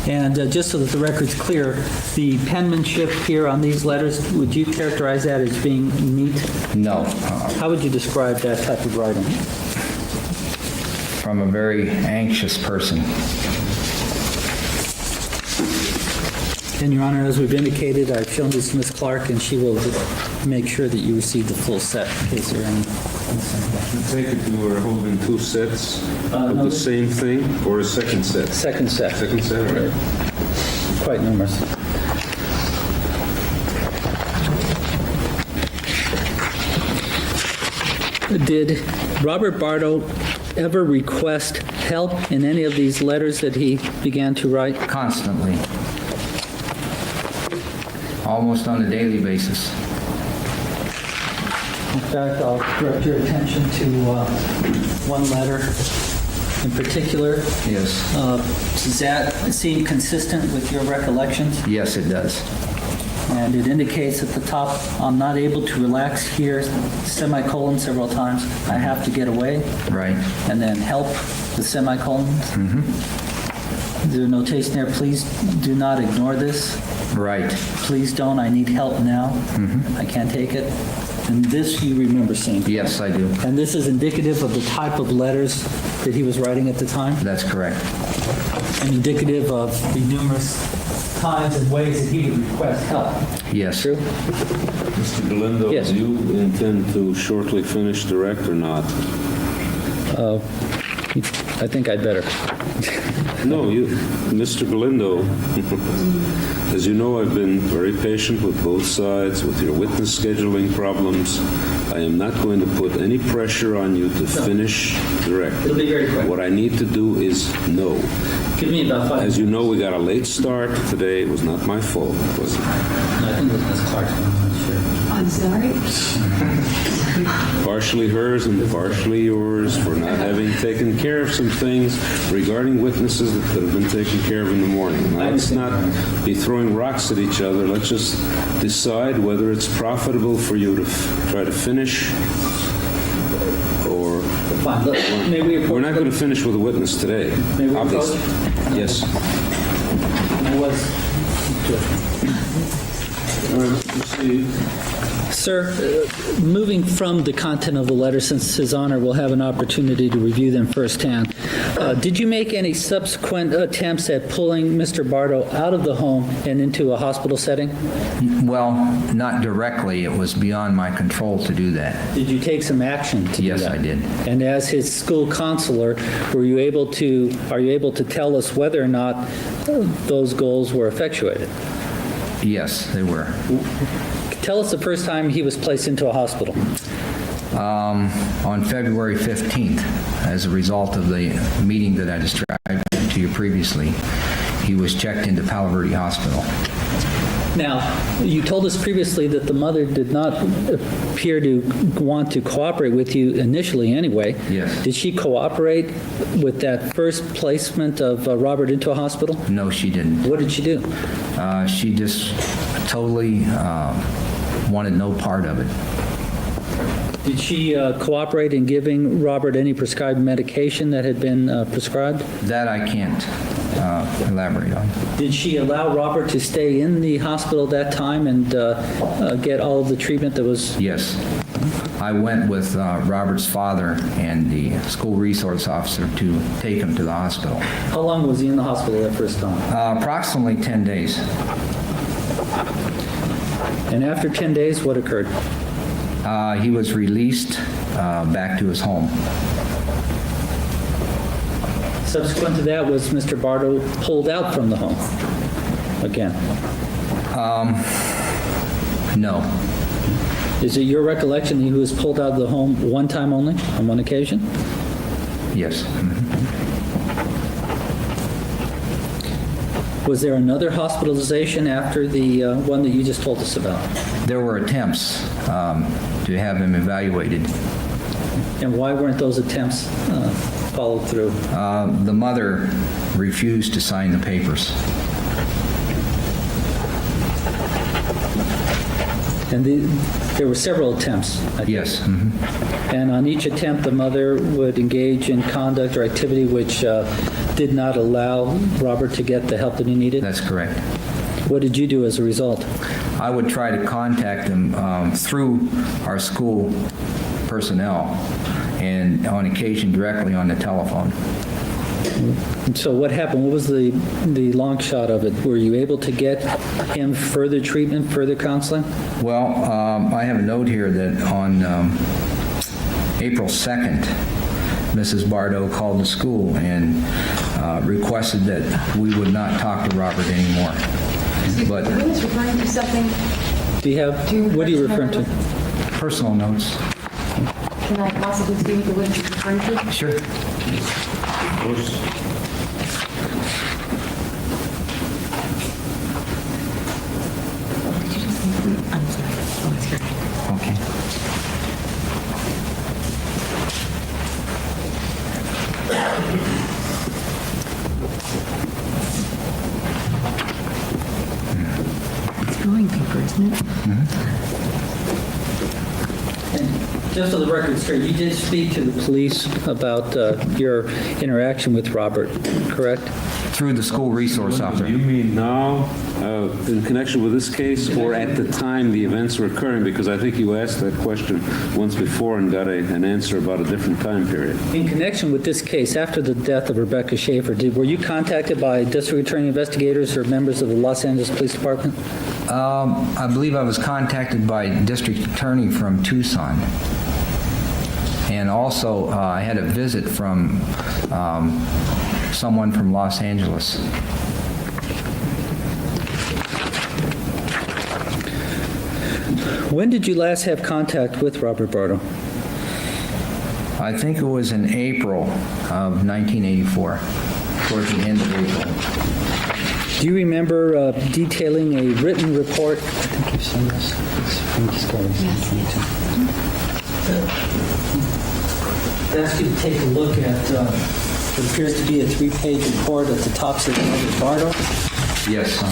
And just so that the record's clear, the penmanship here on these letters, would you characterize that as being neat? No, How would you describe that type of writing? from a very anxious person. And Your Honor, as we've indicated, I've shown this to Ms. Clark, and she will make sure that you receive the full set in case there are any. I take it you were holding two sets no, of the this- same thing, or a second set? Second set. Second set, right. Quite numerous. Did Robert Bardo ever request help in any of these letters that he began to write? Constantly. Almost on a daily basis. In fact, I'll direct your attention to one letter in particular. Yes. Does that seem consistent with your recollections? Yes, it does. And it indicates at the top, I'm not able to relax here, semicolon several times. I have to get away. Right. And then help, the semicolons. Is there a notation there? Please do not ignore this. Right. Please don't, I need help now. I can't take it. And this you remember seeing? Yes, I do. And this is indicative of the type of letters that he was writing at the time? That's correct. And indicative of the numerous times and ways that he would request help? Yes. True? Mr. Galindo, Yes. do you intend to shortly finish direct or not? I think I'd better. No, you, Mr. Galindo, as you know, I've been very patient with both sides, with your witness scheduling problems. I am not going to put any pressure on you to finish direct. It'll be very quick. What I need to do is know. Give me about 5 As you know, we got a late start today. It was not my fault, was it? I think it was Ms. Clark's one, I'm not sure. I'm sorry? Partially hers and partially yours for not having taken care of some things regarding witnesses that could have been taken care of in the morning. Now, let's not be throwing rocks at each other. Let's just decide whether it's profitable for you to try to finish or... Fine, may we approach? We're not going to finish with a witness today, May we obviously. approach? Yes. I was... All right, let's proceed. Sir, moving from the content of the letter, since His Honor will have an opportunity to review them firsthand, did you make any subsequent attempts at pulling Mr. Bardo out of the home and into a hospital setting? Well, not directly. It was beyond my control to do that. Did you take some action to do Yes, that? I did. And as his school counselor, are you able to tell us whether or not those goals were effectuated? Yes, they were. Tell us the first time he was placed into a hospital. On February 15th, as a result of the meeting that I described to you previously, he was checked into Palo Verde Hospital. Now, you told us previously that the mother did not appear to want to cooperate with you initially anyway. Yes. Did she cooperate with that first placement of Robert into a hospital? No, she didn't. What did she do? She just totally wanted no part of it. Did she cooperate in giving Robert any prescribed medication that had been prescribed? That I can't elaborate on. Did she allow Robert to stay in the hospital that time and get all of the treatment that was? Yes. I went with Robert's father and the school resource officer to take him to the hospital. How long was he in the hospital that first time? Approximately 10 days. And after 10 days, what occurred? He was released back to his home. Subsequent to that, was Mr. Bardo pulled out from the home again? No. Is it your recollection that he was pulled out of the home one time only, on one occasion? Yes. Mhm. Was there another hospitalization after the one that you just told us about? There were attempts to have him evaluated. And why weren't those attempts followed through? The mother refused to sign the papers. And there were several attempts, I think. Yes. Mhm. And on each attempt, the mother would engage in conduct or activity which did not allow Robert to get the help that he needed? That's correct. What did you do as a result? I would try to contact him through our school personnel and on occasion directly on the telephone. And so what happened? What was the long shot of it? Were you able to get him further treatment, further counseling? Well, I have a note here that on April 2nd, Mrs. Bardo called the school and requested that we would not talk to Robert anymore. But Who is referring to something? Do you have, what are you referring to? personal notes. Can I possibly see what the witness is referring to? Sure. I'm sorry. Oh, that's great. Okay. It's drawing paper, isn't it? Just for the record, sir, you did speak to the police about your interaction with Robert, correct? Through the school resource officer. You mean now, in connection with this case, or at the time the events were occurring? Because I think you asked that question once before and got an answer about a different time period. In connection with this case, after the death of Rebecca Schaeffer, were you contacted by district attorney investigators or members of the Los Angeles Police Department? I believe I was contacted by district attorney from Tucson. And also, I had a visit from someone from Los Angeles. When did you last have contact with Robert Bardo? I think it was in April of 1984, towards the end of April. Do you remember detailing a written report? I think you've seen this. It's from Discovery. Ask you to take a look at what appears to be a 3-page report at the top of Robert Bardo. Yes,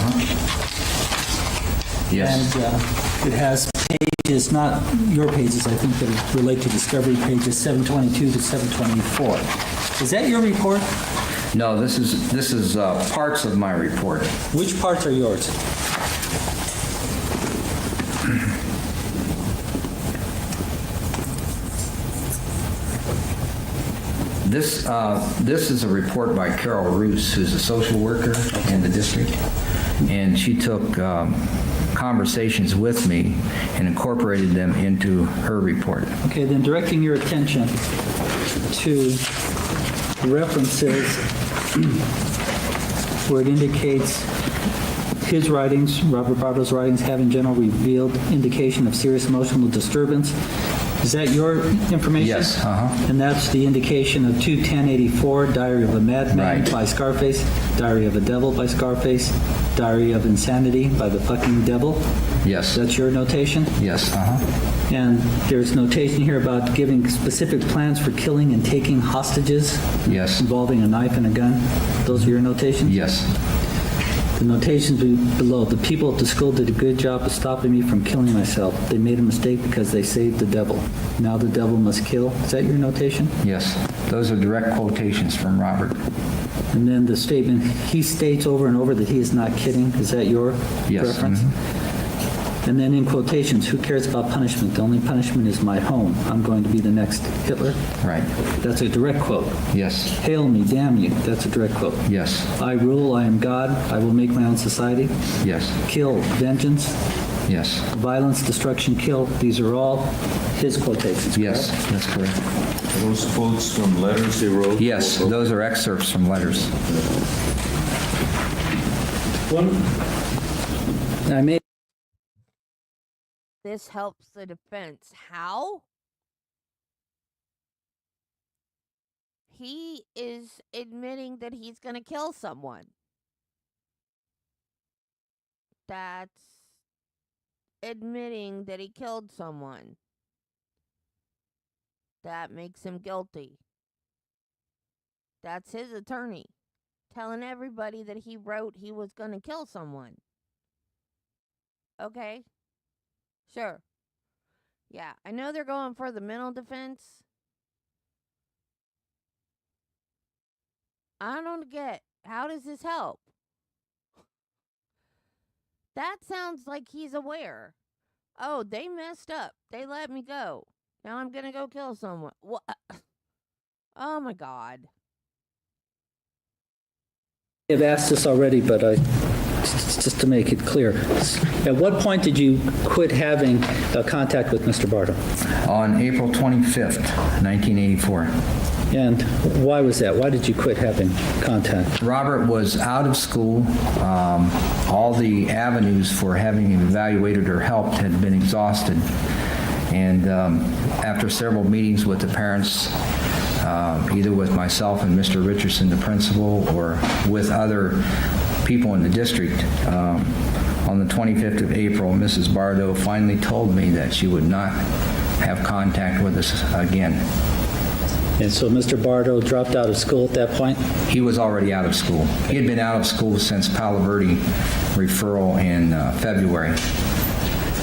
Yes. And it has pages, not your pages, I think, that relate to Discovery, pages 722 to 724. Is that your report? No, this is parts of my report. Which parts are yours? This is a report by Carol Roos, who's a social worker in the district, and she took conversations with me and incorporated them into her report. Okay, then directing your attention to references where it indicates his writings, Robert Bardo's writings, have in general revealed indication of serious emotional disturbance. Is that your information? Yes, uh-huh. And that's the indication of 21084, Diary of a Madman Right. by Scarface, Diary of a Devil by Scarface, Diary of Insanity by the fucking devil. Yes. That's your notation? Yes, uh-huh. And there's notation here about giving specific plans for killing and taking hostages Yes. involving a knife and a gun. Those are your notations? Yes. The notations below. The people at the school did a good job of stopping me from killing myself. They made a mistake because they saved the devil. Now the devil must kill. Is that your notation? Yes. Those are direct quotations from Robert. And then the statement, he states over and over that he is not kidding. Is that your Yes. reference? And then in quotations, who cares about punishment? The only punishment is my home. I'm going to be the next Hitler. Right. That's a direct quote. Yes. Hail me, damn you. That's a direct quote. Yes. I rule, I am God. I will make my own society. Yes. Kill, vengeance, Yes. violence, destruction, kill. These are all his quotations. Yes, correct? that's correct. Those quotes from letters they wrote? Yes, those are excerpts from letters. I made This helps the defense. How? He is admitting that he's going to kill someone. That's admitting that he killed someone. That makes him guilty. That's his attorney telling everybody that he wrote he was going to kill someone. Okay? Sure. Yeah, I know they're going for the mental defense. I don't get, how does this help? That sounds like he's aware. Oh, they messed up. They let me go. Now I'm going to go kill someone. What? Oh my God. have asked this already, but just to make it clear. At what point did you quit having contact with Mr. Bardo? On April 25th, 1984. And why was that? Why did you quit having contact? Robert was out of school. All the avenues for having him evaluated or helped had been exhausted. And after several meetings with the parents, either with myself and Mr. Richardson, the principal, or with other people in the district, on the 25th of April, Mrs. Bardo finally told me that she would not have contact with us again. And so Mr. Bardo dropped out of school at that point? He was already out of school. He had been out of school since Palo Verde referral in February.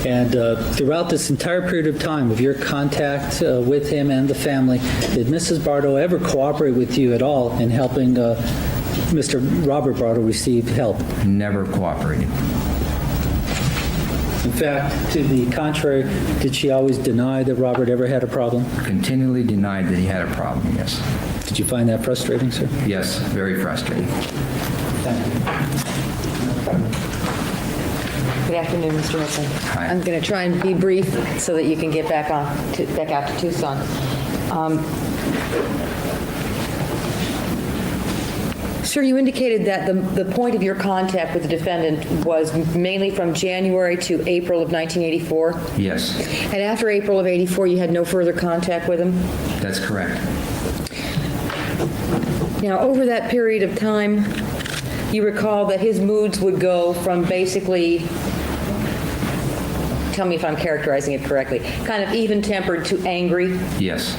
And throughout this entire period of time of your contact with him and the family, did Mrs. Bardo ever cooperate with you at all in helping Mr. Robert Bardo receive help? Never cooperated. In fact, to the contrary, did she always deny that Robert ever had a problem? Continually denied that he had a problem, yes. Did you find that frustrating, sir? Yes, very frustrating. Thank you. Good afternoon, Mr. Wilson. Hi. I'm going to try and be brief so that you can get back out to Tucson. Sir, you indicated that the point of your contact with the defendant was mainly from January to April of 1984, Yes, and after April of 84, you had no further contact with him? that's correct. Now, over that period of time, you recall that his moods would go from basically, tell me if I'm characterizing it correctly, kind of even-tempered to angry, Yes.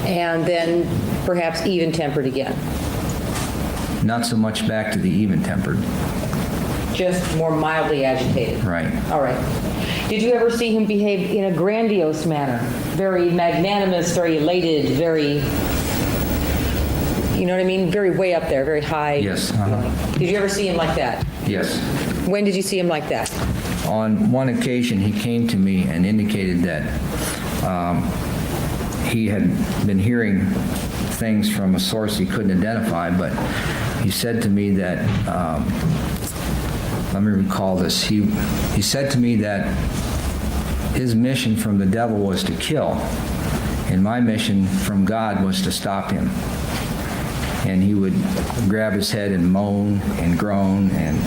and then perhaps even-tempered again. Not so much back to the even-tempered. Just more mildly agitated. Right. All right. Did you ever see him behave in a grandiose manner? Very magnanimous, very elated, very, you know what I mean? Very way up there, very high. Yes, uh-huh. Did you ever see him like that? Yes. When did you see him like that? On one occasion, he came to me and indicated that he had been hearing things from a source he couldn't identify, but he said to me that, let me recall this, he said to me that his mission from the devil was to kill, and my mission from God was to stop him. And he would grab his head and moan and groan and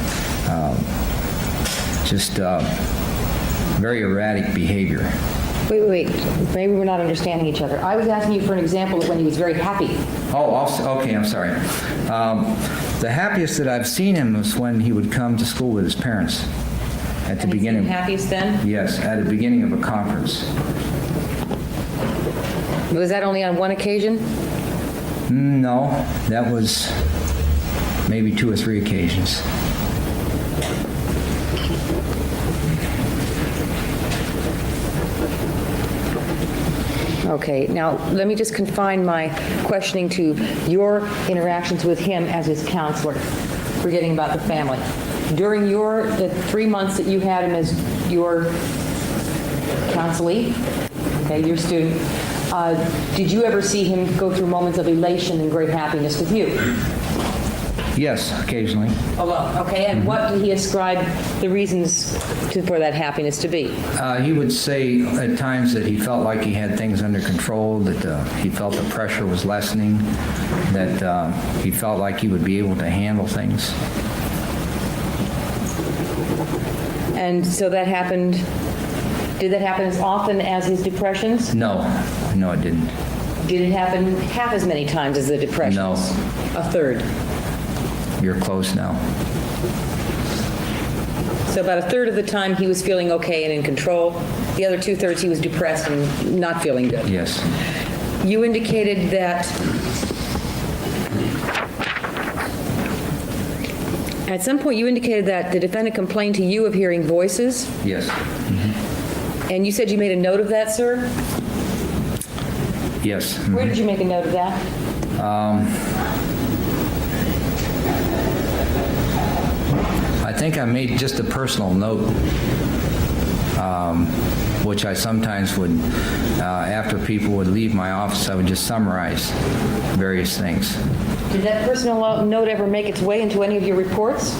just very erratic behavior. Wait. Maybe we're not understanding each other. I was asking you for an example of when he was very happy. Okay, I'm sorry. The happiest that I've seen him was when he would come to school with his parents at the beginning. Happiest then? Yes, at the beginning of a conference. Was that only on one occasion? No, that was maybe 2 or 3 occasions. Okay, now let me just confine my questioning to your interactions with him as his counselor, forgetting about the family. During the 3 months that you had him as your counselee, okay, your student, did you ever see him go through moments of elation and great happiness with you? Yes, occasionally. Alone, okay, and what did he ascribe the reasons for that happiness to be? He would say at times that he felt like he had things under control, that he felt the pressure was lessening, that he felt like he would be able to handle things. And so that happened, did that happen as often as his depressions? No, it didn't. Did it happen half as many times as the depressions? No. A third? You're close now. So about a third of the time he was feeling okay and in control. The other 2/3 he was depressed and not feeling good. Yes. You indicated that at some point you indicated that the defendant complained to you of hearing voices, Yes. and you said you made a note of that, sir? Yes. Where did you make a note of that? I think I made just a personal note, which I sometimes would, after people would leave my office, I would just summarize various things. Did that personal note ever make its way into any of your reports?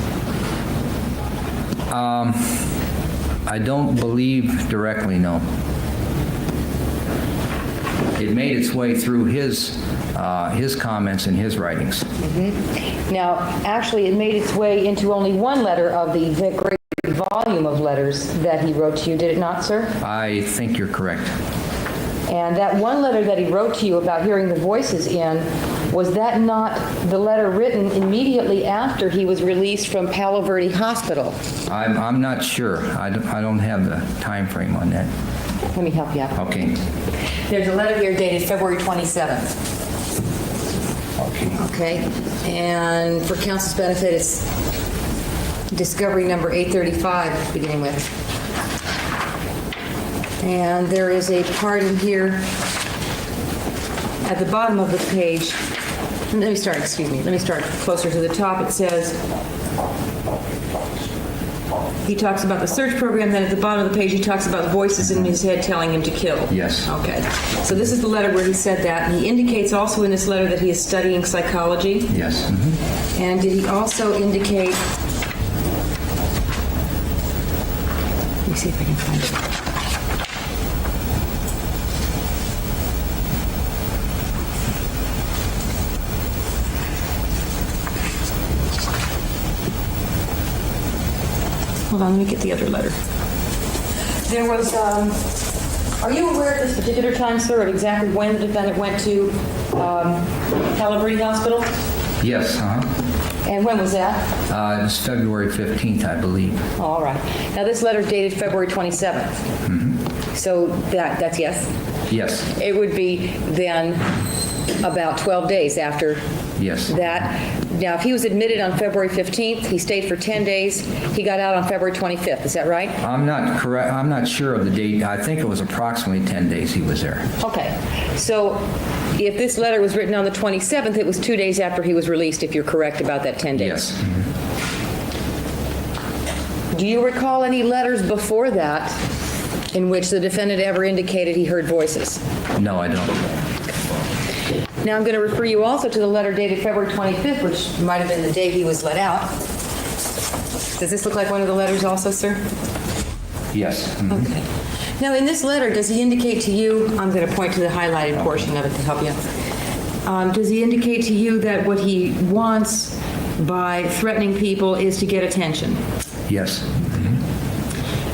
I don't believe directly, no. It made its way through his comments and his writings. Now, actually, it made its way into only one letter of the great volume of letters that he wrote to you, did it not, sir? I think you're correct. And that one letter that he wrote to you about hearing the voices in, was that not the letter written immediately after he was released from Palo Verde Hospital? I'm not sure. I don't have the time frame on that. Let me help you out. Okay. There's a letter here dated February 27th. Okay. Okay, and for counsel's benefit, it's discovery number 835, beginning with. And there is a part in here at the bottom of the page. Let me start closer to the top. It says, he talks about the search program, then at the bottom of the page he talks about voices in his head telling him to kill. Yes. Okay. So this is the letter where he said that. And he indicates also in this letter that he is studying psychology. Yes. And did he also indicate... Let me see if I can find it. Hold on, let me get the other letter. There was, are you aware at this particular time, sir, of exactly when the defendant went to Palo Verde Hospital? Yes. And when was that? It was February 15th, I believe. Oh, all right. Now, this letter is dated February 27th. So that's yes? Yes. It would be then about 12 days after Yes. that. Now, if he was admitted on February 15th, he stayed for 10 days, he got out on February 25th, is that right? I'm not sure of the date. I think it was approximately 10 days he was there. Okay. So if this letter was written on the 27th, it was 2 days after he was released, if you're correct about that 10 days. Yes. Do you recall any letters before that in which the defendant ever indicated he heard voices? No, I don't. Now I'm going to refer you also to the letter dated February 25th, which might have been the day he was let out. Does this look like one of the letters also, sir? Yes. Mhm. Okay. Now, in this letter, does he indicate to you, I'm going to point to the highlighted portion of it to help you. Does he indicate to you that what he wants by threatening people is to get attention? Yes.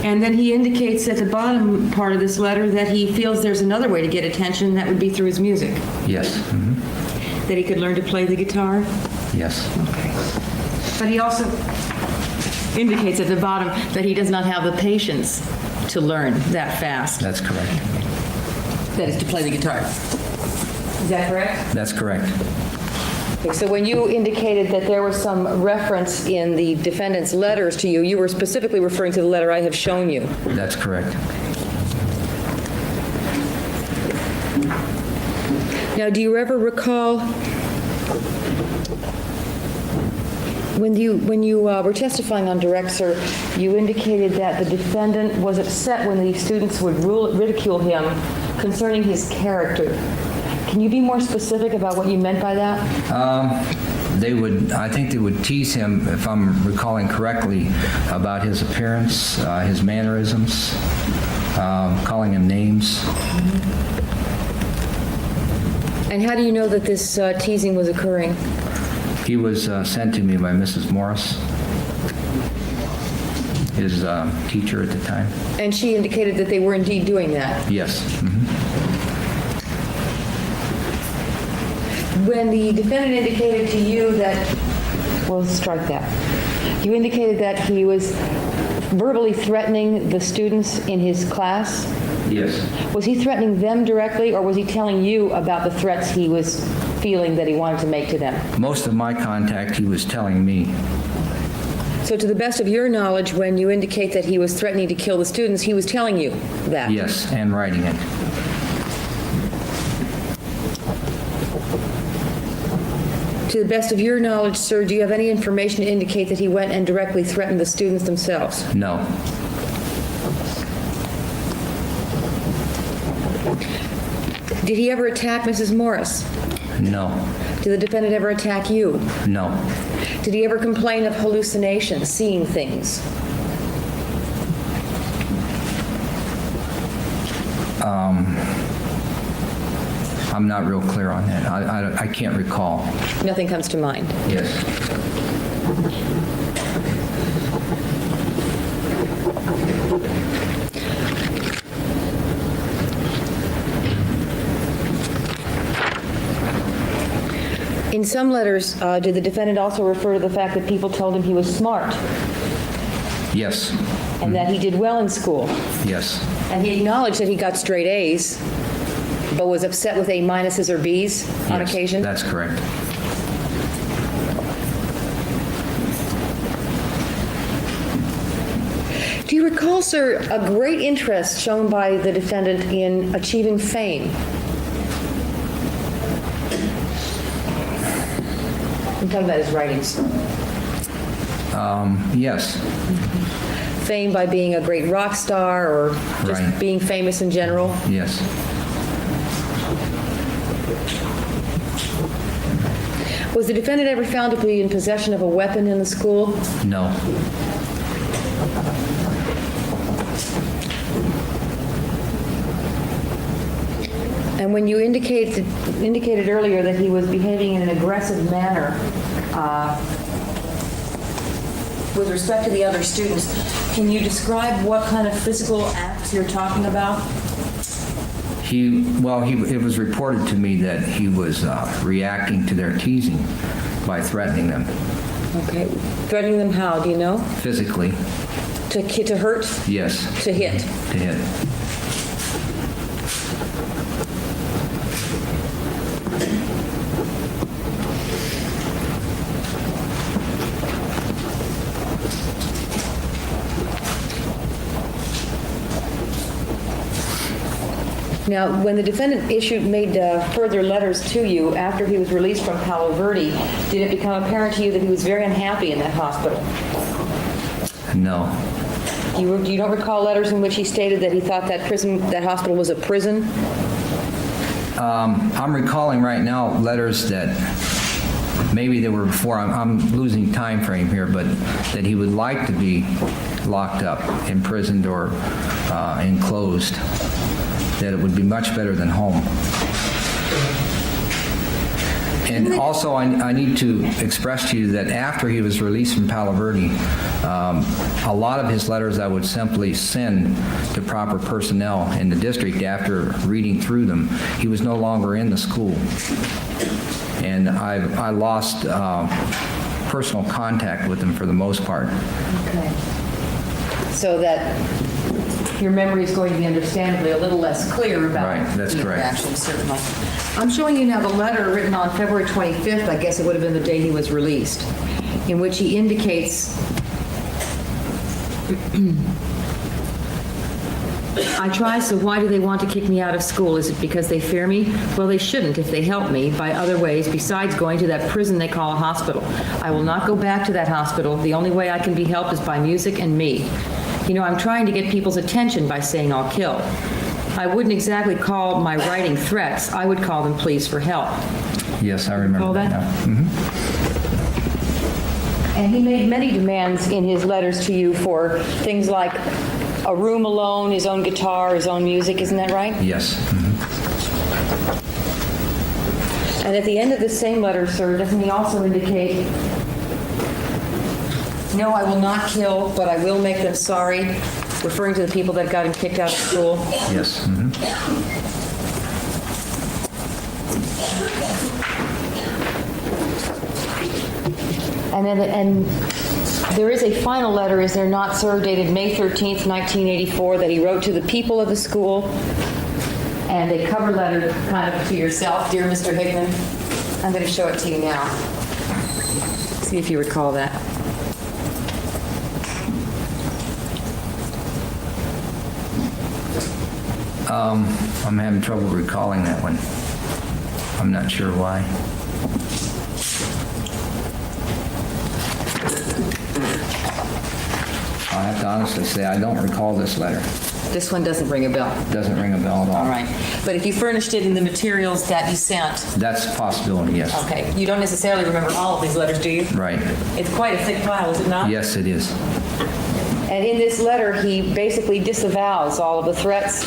And then he indicates at the bottom part of this letter that he feels there's another way to get attention, and that would be through his music. Yes. Mhm. That he could learn to play the guitar. Yes. Okay. But he also indicates at the bottom that he does not have the patience to learn that fast. That's correct. That is, to play the guitar. Is that correct? That's correct. Okay, so when you indicated that there was some reference in the defendant's letters to you, you were specifically referring to the letter I have shown you. That's correct. Now, do you ever recall when you were testifying on direct, sir, you indicated that the defendant was upset when the students would ridicule him concerning his character. Can you be more specific about what you meant by that? I think they would tease him, if I'm recalling correctly, about his appearance, his mannerisms, calling him names. And how do you know that this teasing was occurring? He was sent to me by Mrs. Morris, his teacher at the time. And she indicated that they were indeed doing that. Yes. Mhm. When the defendant indicated to you that, well, let's strike that. You indicated that he was verbally threatening the students in his class. Yes. Was he threatening them directly, or was he telling you about the threats he was feeling that he wanted to make to them? Most of my contact, he was telling me. So to the best of your knowledge, when you indicate that he was threatening to kill the students, he was telling you that? Yes, and writing it. To the best of your knowledge, sir, do you have any information to indicate that he went and directly threatened the students themselves? No. Did he ever attack Mrs. Morris? No. Did the defendant ever attack you? No. Did he ever complain of hallucinations, seeing things? I'm not real clear on that. I can't recall. Nothing comes to mind. Yes. In some letters, did the defendant also refer to the fact that people told him he was smart Yes. and that he did well in school? Yes. And he acknowledged that he got straight A's, but was upset with A minuses or B's on Yes, occasion? that's correct. Do you recall, sir, a great interest shown by the defendant in achieving fame? I'm talking about his writings. Yes. Fame by being a great rock star or just Right. being famous in general? Yes. Was the defendant ever found to be in possession of a weapon in the school? No. And when you indicated earlier that he was behaving in an aggressive manner with respect to the other students, can you describe what kind of physical acts you're talking about? It was reported to me that he was reacting to their teasing by threatening them Okay. Threatening them how, do you know? physically. To hurt? Yes. To hit? To hit. Now, when the defendant made further letters to you after he was released from Palo Verde, did it become apparent to you that he was very unhappy in that hospital? No. You don't recall letters in which he stated that he thought that hospital was a prison? I'm recalling right now letters that maybe they were before, I'm losing time frame here, but that he would like to be locked up, imprisoned, or enclosed, that it would be much better than home. And also, I need to express to you that after he was released from Palo Verde, a lot of his letters I would simply send to proper personnel in the district after reading through them. He was no longer in the school. And I lost personal contact with him for the most part. Okay. So that your memory is going to be understandably a little less clear about Right, that's the correct. interaction, certainly. I'm showing you now the letter written on February 25th, I guess it would have been the day he was released, in which he indicates, I try, so why do they want to kick me out of school? Is it because they fear me? Well, they shouldn't if they help me by other ways besides going to that prison they call a hospital. I will not go back to that hospital. The only way I can be helped is by music and me. You know, I'm trying to get people's attention by saying I'll kill. I wouldn't exactly call my writing threats. I would call them pleas for help. Yes, I remember Recall that? now. Mhm. And he made many demands in his letters to you for things like a room alone, his own guitar, his own music, isn't that right? Yes. Mhm. And at the end of the same letter, sir, doesn't he also indicate, no, I will not kill, but I will make them sorry, referring to the people that got him kicked out of school? Yes. Mhm. And there is a final letter, is there not, sir, dated May 13th, 1984, that he wrote to the people of the school, and a cover letter kind of to yourself, dear Mr. Hickman. I'm going to show it to you now. See if you recall that. I'm having trouble recalling that one. I'm not sure why. I have to honestly say, I don't recall this letter. This one doesn't ring a bell. Doesn't ring a bell at all. All right. But if you furnished it in the materials that you sent, That's a possibility, yes. okay, you don't necessarily remember all of these letters, do you? Right. It's quite a thick file, is it not? Yes, it is. And in this letter, he basically disavows all of the threats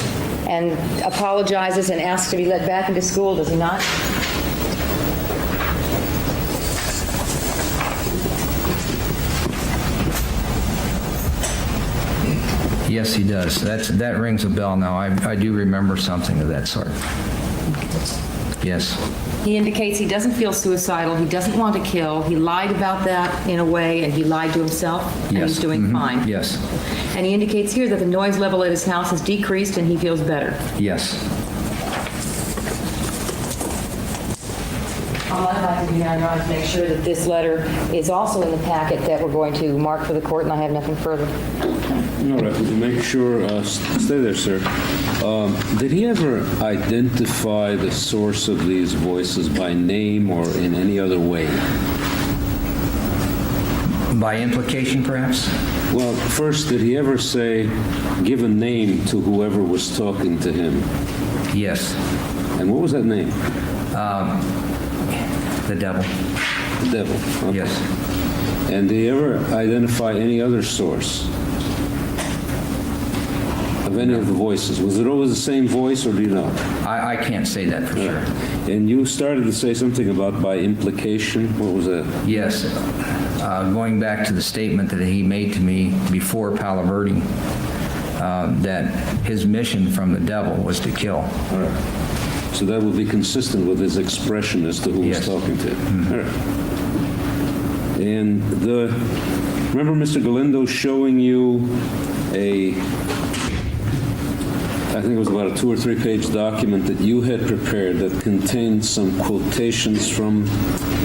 and apologizes and asks to be let back into school, does he not? Yes, he does. That rings a bell now. I do remember something of that sort. Yes. He indicates he doesn't feel suicidal, he doesn't want to kill, he lied about that in a way, and he lied to himself, and Yes. he's doing Mhm. fine. Yes. And he indicates here that the noise level at his house has decreased and he feels better. Yes. All I'd like to do now is make sure that this letter is also in the packet that we're going to mark for the court, and I have nothing further. All right, make sure, stay there, sir. Did he ever identify the source of these voices by name or in any other way? By implication, perhaps? Well, first, did he ever say, give a name to whoever was talking to him? Yes. And what was that name? The devil. The devil. Okay. Yes. And did he ever identify any other source of any of the voices? Was it always the same voice, or do you know? I can't say that for sure. And you started to say something about by implication. What was that? Yes. Going back to the statement that he made to me before Palo Verde, that his mission from the devil was to kill. All right. So that would be consistent with his expression as to who Yes. was talking to him. All right. And remember Mr. Galindo showing you I think it was about a 2 or 3 page document that you had prepared that contained some quotations from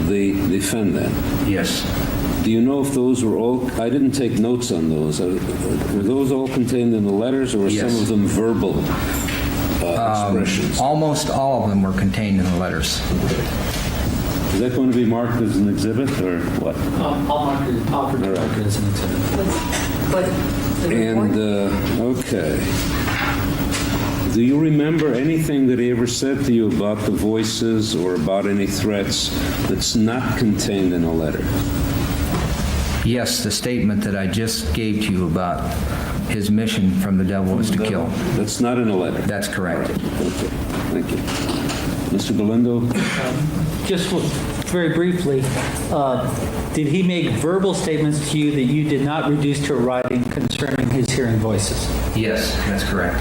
the defendant. Yes. Do you know if those were all, I didn't take notes on those. Were those all contained in the letters, or were Yes. some of them verbal expressions? Almost all of them were contained in the letters. Is that going to be marked as an exhibit, or what? I'll mark it as an exhibit. But the report, And, okay. Do you remember anything that he ever said to you about the voices or about any threats that's not contained in a letter? Yes, the statement that I just gave to you about his mission from the devil was to kill. That's not in a letter? That's correct. Okay, thank you. Mr. Galindo? Just very briefly, did he make verbal statements to you that you did not reduce to writing concerning his hearing voices? Yes, that's correct.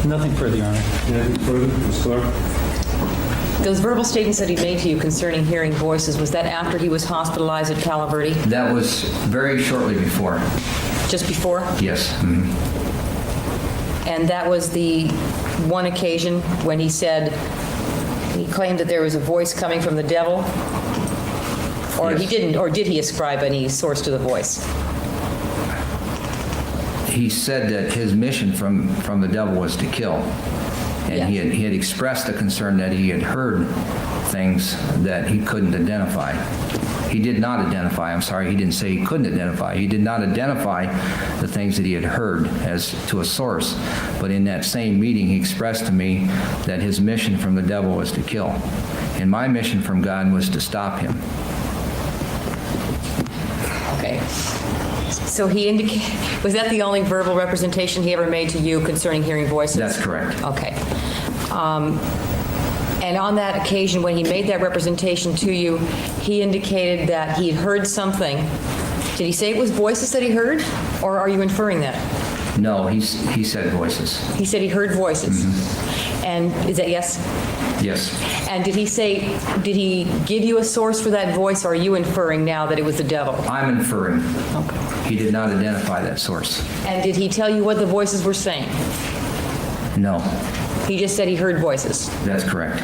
Nothing further, Your Honor. Anything further, Ms. Clark? Those verbal statements that he made to you concerning hearing voices, was that after he was hospitalized at Palo Verde? That was very shortly before. Just before? Yes. Mhm. And that was the one occasion when he said, he claimed that there was a voice coming from the devil? Or he Yes. didn't, or did he ascribe any source to the voice? He said that his mission from the devil was to kill. And he had expressed the concern that he had heard things that he couldn't identify. He did not identify, I'm sorry, he didn't say he couldn't identify. He did not identify the things that he had heard as to a source. But in that same meeting, he expressed to me that his mission from the devil was to kill. And my mission from God was to stop him. Okay. So he indicated, was that the only verbal representation he ever made to you concerning hearing voices? That's correct. Okay. And on that occasion, when he made that representation to you, he indicated that he had heard something. Did he say it was voices that he heard, or are you inferring that? No, he said voices. He said he heard voices. And is that yes? Yes. And did he give you a source for that voice, or are you inferring now that it was the devil? I'm inferring. He did not identify that source. And did he tell you what the voices were saying? No, He just said he heard voices. that's correct.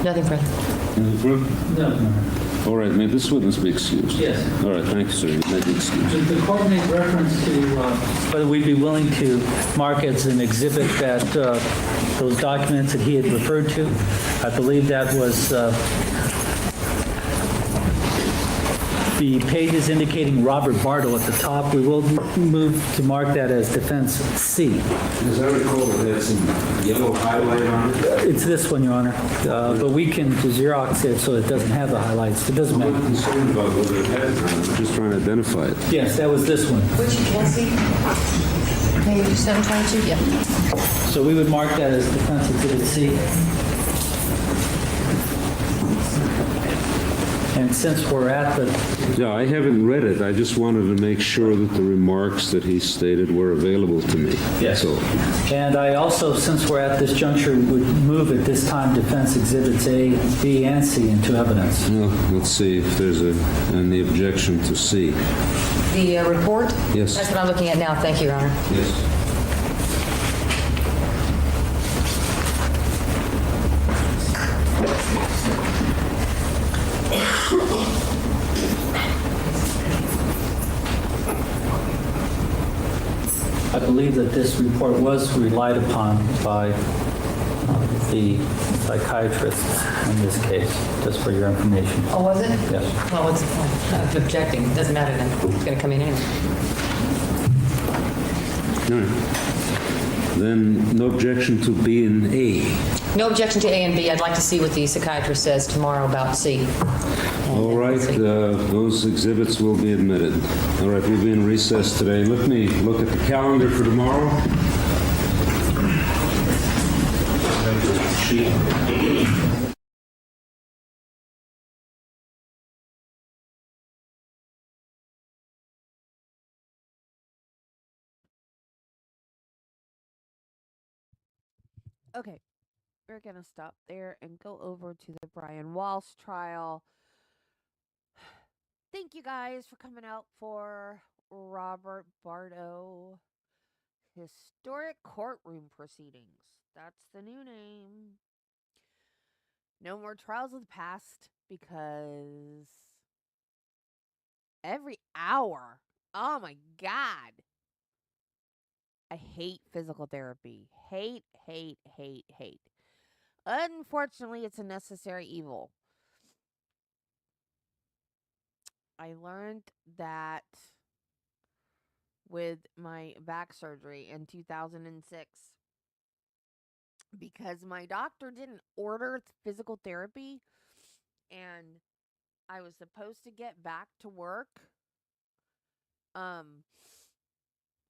Nothing further. Anything further? No, Your Honor. All right, may this witness be excused? Yes. All right, thank you, sir. You may be excused. Did the court make reference to whether we'd be willing to mark as an exhibit that those documents that he had referred to? I believe that was the pages indicating Robert Bardo at the top. We will move to mark that as defense C. As I recall, it had some yellow highlight on it. It's this one, Your Honor, but we can Xerox it so it doesn't have the highlights. It doesn't I'm not matter. concerned about whether it has or not. I'm just trying to identify it. Yes, that was this one. Which you can see? Page 722, yeah. So we would mark that as defense exhibit C. And since we're at the, Yeah, I haven't read it. I just wanted to make sure that the remarks that he stated were available to me. Yes. So, and I also, since we're at this juncture, would move at this time defense exhibits A, B, and C into evidence. well, let's see if there's any objection to C. The report? Yes. That's what I'm looking at now. Thank you, Your Honor. Yes. I believe that this report was relied upon by the psychiatrists in this case, just for your information. Oh, was it? Yes. Well, it's I'm objecting. It doesn't matter then. It's going to come in anyway. All right. Then no objection to B and A. No objection to A and B. I'd like to see what the psychiatrist says tomorrow about C. All right, those exhibits will be admitted. All right, we'll be in recess today. Let me look at the calendar for tomorrow. Okay, we're going to stop there and go over to the Brian Walsh trial. Thank you guys for coming out for Robert Bardo Historic Courtroom Proceedings. That's the new name. No more trials of the past because every hour, oh my God. I hate physical therapy. Hate. Unfortunately, it's a necessary evil. I learned that with my back surgery in 2006 because my doctor didn't order physical therapy and I was supposed to get back to work um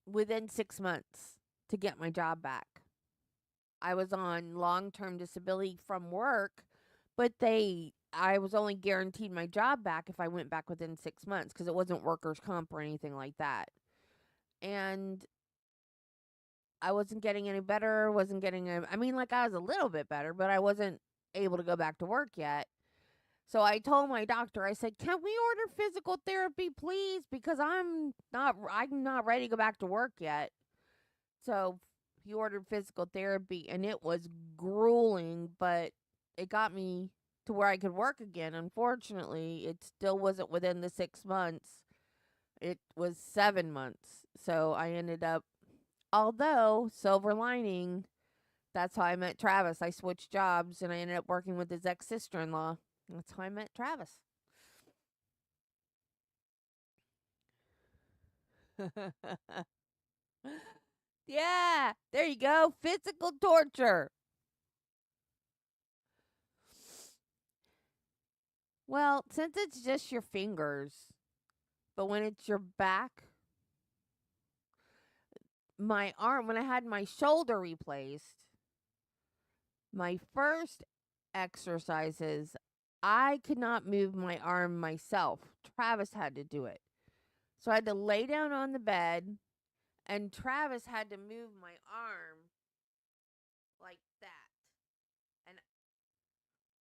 within 6 months to get my job back. I was on long-term disability from work, but I was only guaranteed my job back if I went back within 6 months because it wasn't workers' comp or anything like that. And I wasn't getting any better, wasn't getting I mean, like, I was a little bit better, but I wasn't able to go back to work yet. So I told my doctor, I said, "Can we order physical therapy, please? Because I'm not ready to go back to work yet." So he ordered physical therapy and it was grueling, but it got me to where I could work again. Unfortunately, it still wasn't within the 6 months. It was 7 months. So I ended up, although silver lining, that's how I met Travis. I switched jobs and I ended up working with his ex-sister-in-law. That's how I met Travis. Yeah, there you go. Physical torture. Well, since it's just your fingers, but when it's your back, my arm, when I had my shoulder replaced, my first exercises, I could not move my arm myself. Travis had to do it. So I had to lay down on the bed, and Travis had to move my arm like that. And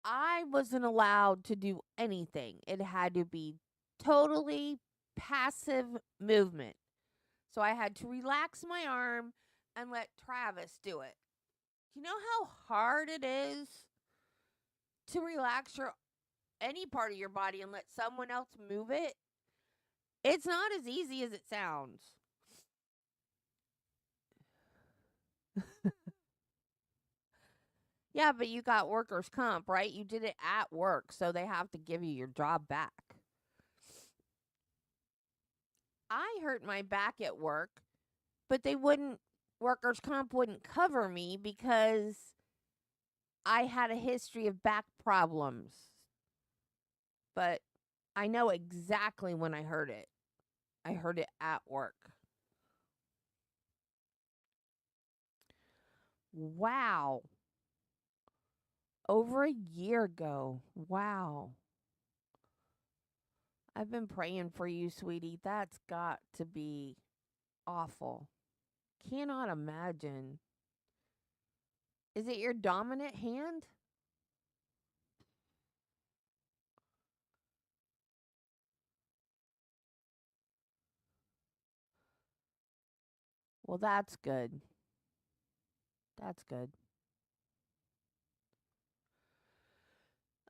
I wasn't allowed to do anything. It had to be totally passive movement. So I had to relax my arm and let Travis do it. Do you know how hard it is to relax your any part of your body and let someone else move it? It's not as easy as it sounds. Yeah, but you got workers' comp, right? You did it at work, so they have to give you your job back. I hurt my back at work, but workers' comp wouldn't cover me because I had a history of back problems. But I know exactly when I heard it. I heard it at work. Wow. Over a year ago. Wow. I've been praying for you, sweetie. That's got to be awful. Cannot imagine. Is it your dominant hand? Well, that's good. That's good.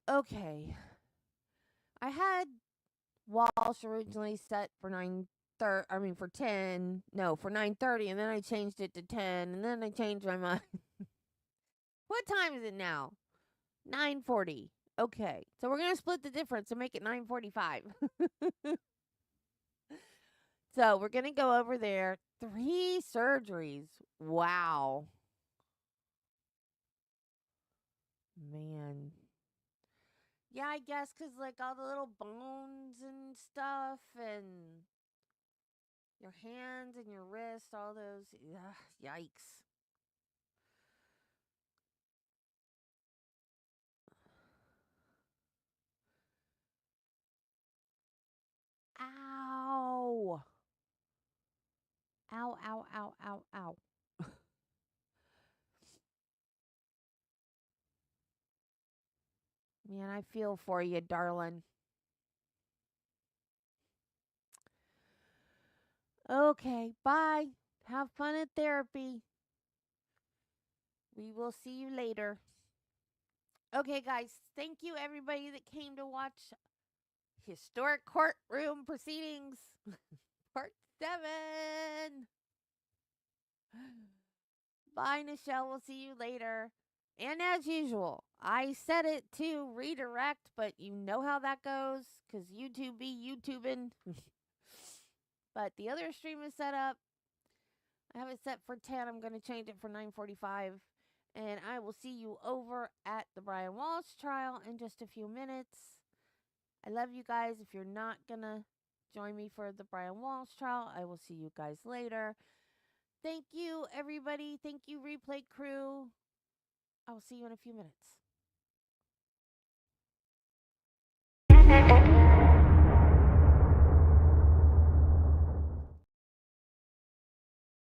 Okay. I had Walsh originally set for 9:30. I mean for 10. No, for 9:30, and then I changed it to 10, and then I changed my mind. What time is it now? 9:40. Okay. So we're going to split the difference and make it 9:45. So, we're going to go over there. 3 surgeries. Wow. Man. Yeah, I guess cuz like all the little bones and stuff and your hands and your wrist, all those. Ugh, yikes. Ow. Ow, ow, ow, ow, ow. Man, I feel for you, darling. Okay, bye. Have fun at therapy. We will see you later. Okay, guys, thank you everybody that came to watch Historic Courtroom Proceedings, Part 7. Bye, Nichelle. We'll see you later. And as usual, I set it to redirect, but you know how that goes, because YouTube be YouTubing. But the other stream is set up. I have it set for 10. I'm going to change it for 9:45. And I will see you over at the Brian Walsh trial in just a few minutes. I love you guys. If you're not going to join me for the Brian Walsh trial, I will see you guys later. Thank you, everybody. Thank you, replay crew. I will see you in a few minutes.